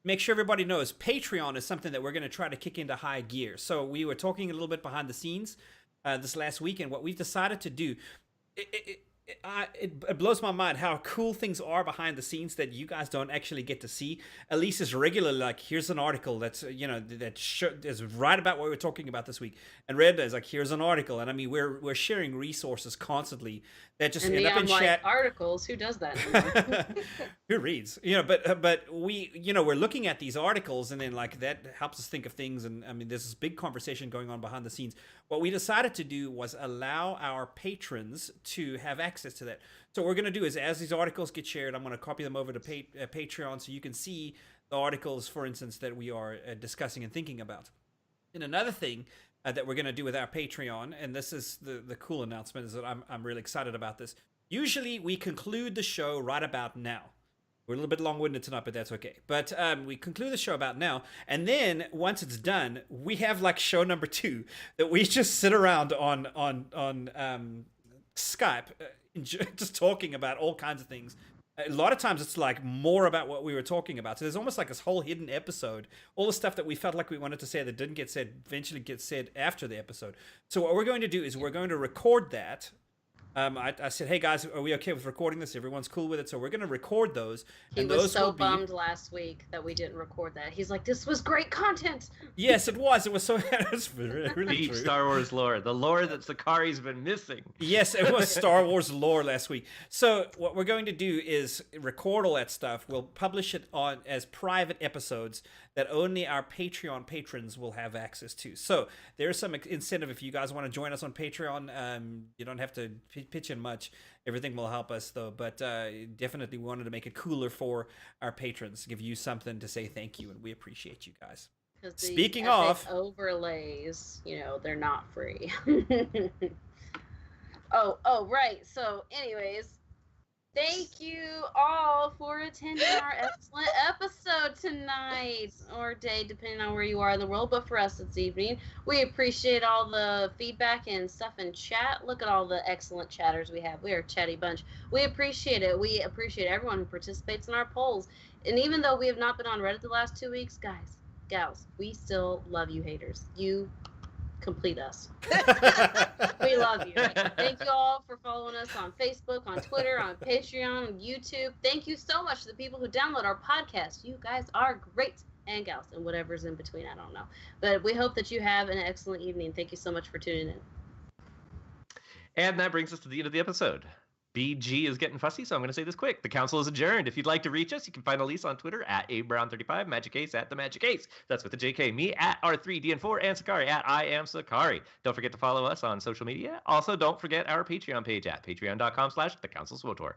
Make sure everybody knows Patreon is something that we're going to try to kick into high gear. So we were talking a little bit behind the scenes this last week, and what we've decided to do. It blows my mind how cool things are behind the scenes that you guys don't actually get to see. Elise is regularly here's an article that's is right about what we're talking about this week, and Red is here's an article, and I mean we're sharing resources constantly that just end up in chat. Articles, who does that? Who reads? But we we're looking at these articles, and then that helps us think of things, and I mean there's this big conversation going on behind the scenes. What we decided to do was allow our patrons to have access to that. So what we're going to do is, as these articles get shared, I'm going to copy them over to Patreon so you can see the articles, for instance, that we are discussing and thinking about. And another thing that we're going to do with our Patreon, and this is the cool announcement, is that I'm really excited about this. Usually we conclude the show right about now. We're a little bit long-winded tonight, but that's okay. But we conclude the show about now, and then once it's done, we have show number 2 that we just sit around on Skype, just talking about all kinds of things. A lot of times it's more about what we were talking about. So there's almost this whole hidden episode. All the stuff that we felt like we wanted to say that didn't get said eventually gets said after the episode. So what we're going to do is we're going to record that. I said, hey guys, are we okay with recording this? Everyone's cool with it, so we're going to record those. He was so bummed last week that we didn't record that. He's like, this was great content. Yes, it was. It was so. It was really Deep true. Star Wars lore, the lore that Sakari's been missing. Yes, it was Star Wars lore last week. So what we're going to do is record all that stuff. We'll publish it as private episodes that only our Patreon patrons will have access to. So there's some incentive if you guys want to join us on Patreon. You don't have to pitch in much. Everything will help us though. But definitely wanted to make it cooler for our patrons, give you something to say thank you, and we appreciate you guys. Speaking of overlays, they're not free. Oh, right. So, anyways. Thank you all for attending our excellent episode tonight, or day, depending on where you are in the world. But for us, it's evening. We appreciate all the feedback and stuff in chat. Look at all the excellent chatters we have. We are a chatty bunch. We appreciate it. We appreciate everyone who participates in our polls. And even though we have not been on Reddit the last 2 weeks, guys, gals, we still love you haters. You complete us. We love you. Thank you all for following us on Facebook, on Twitter, on Patreon, on YouTube. Thank you so much to the people who download our podcast. You guys are great. And gals, and whatever's in between, I don't know. But we hope that you have an excellent evening. Thank you so much for tuning in. And that brings us to the end of the episode. BG is getting fussy, so I'm going to say this quick. The council is adjourned. If you'd like to reach us, you can find Elise on Twitter at abrown35, Magic Ace at the Magic Ace. That's with the JK. Me at R3DN4 and Sakari at I am Sakari. Don't forget to follow us on social media. Also, don't forget our Patreon page at patreon.com/thecouncilswotor.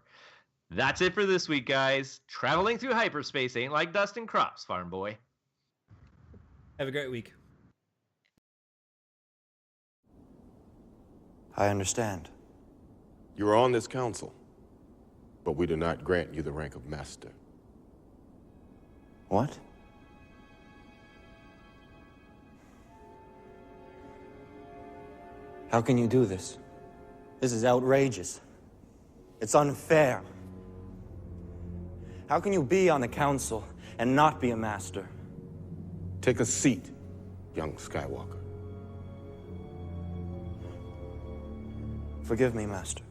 That's it for this week, guys. Traveling through hyperspace ain't like dusting crops, farm boy. Have a great week. I understand. You are on this council, but we do not grant you the rank of master. What? How can you do this? This is outrageous. It's unfair. How can you be on the council and not be a master? Take a seat, young Skywalker. Forgive me, Master.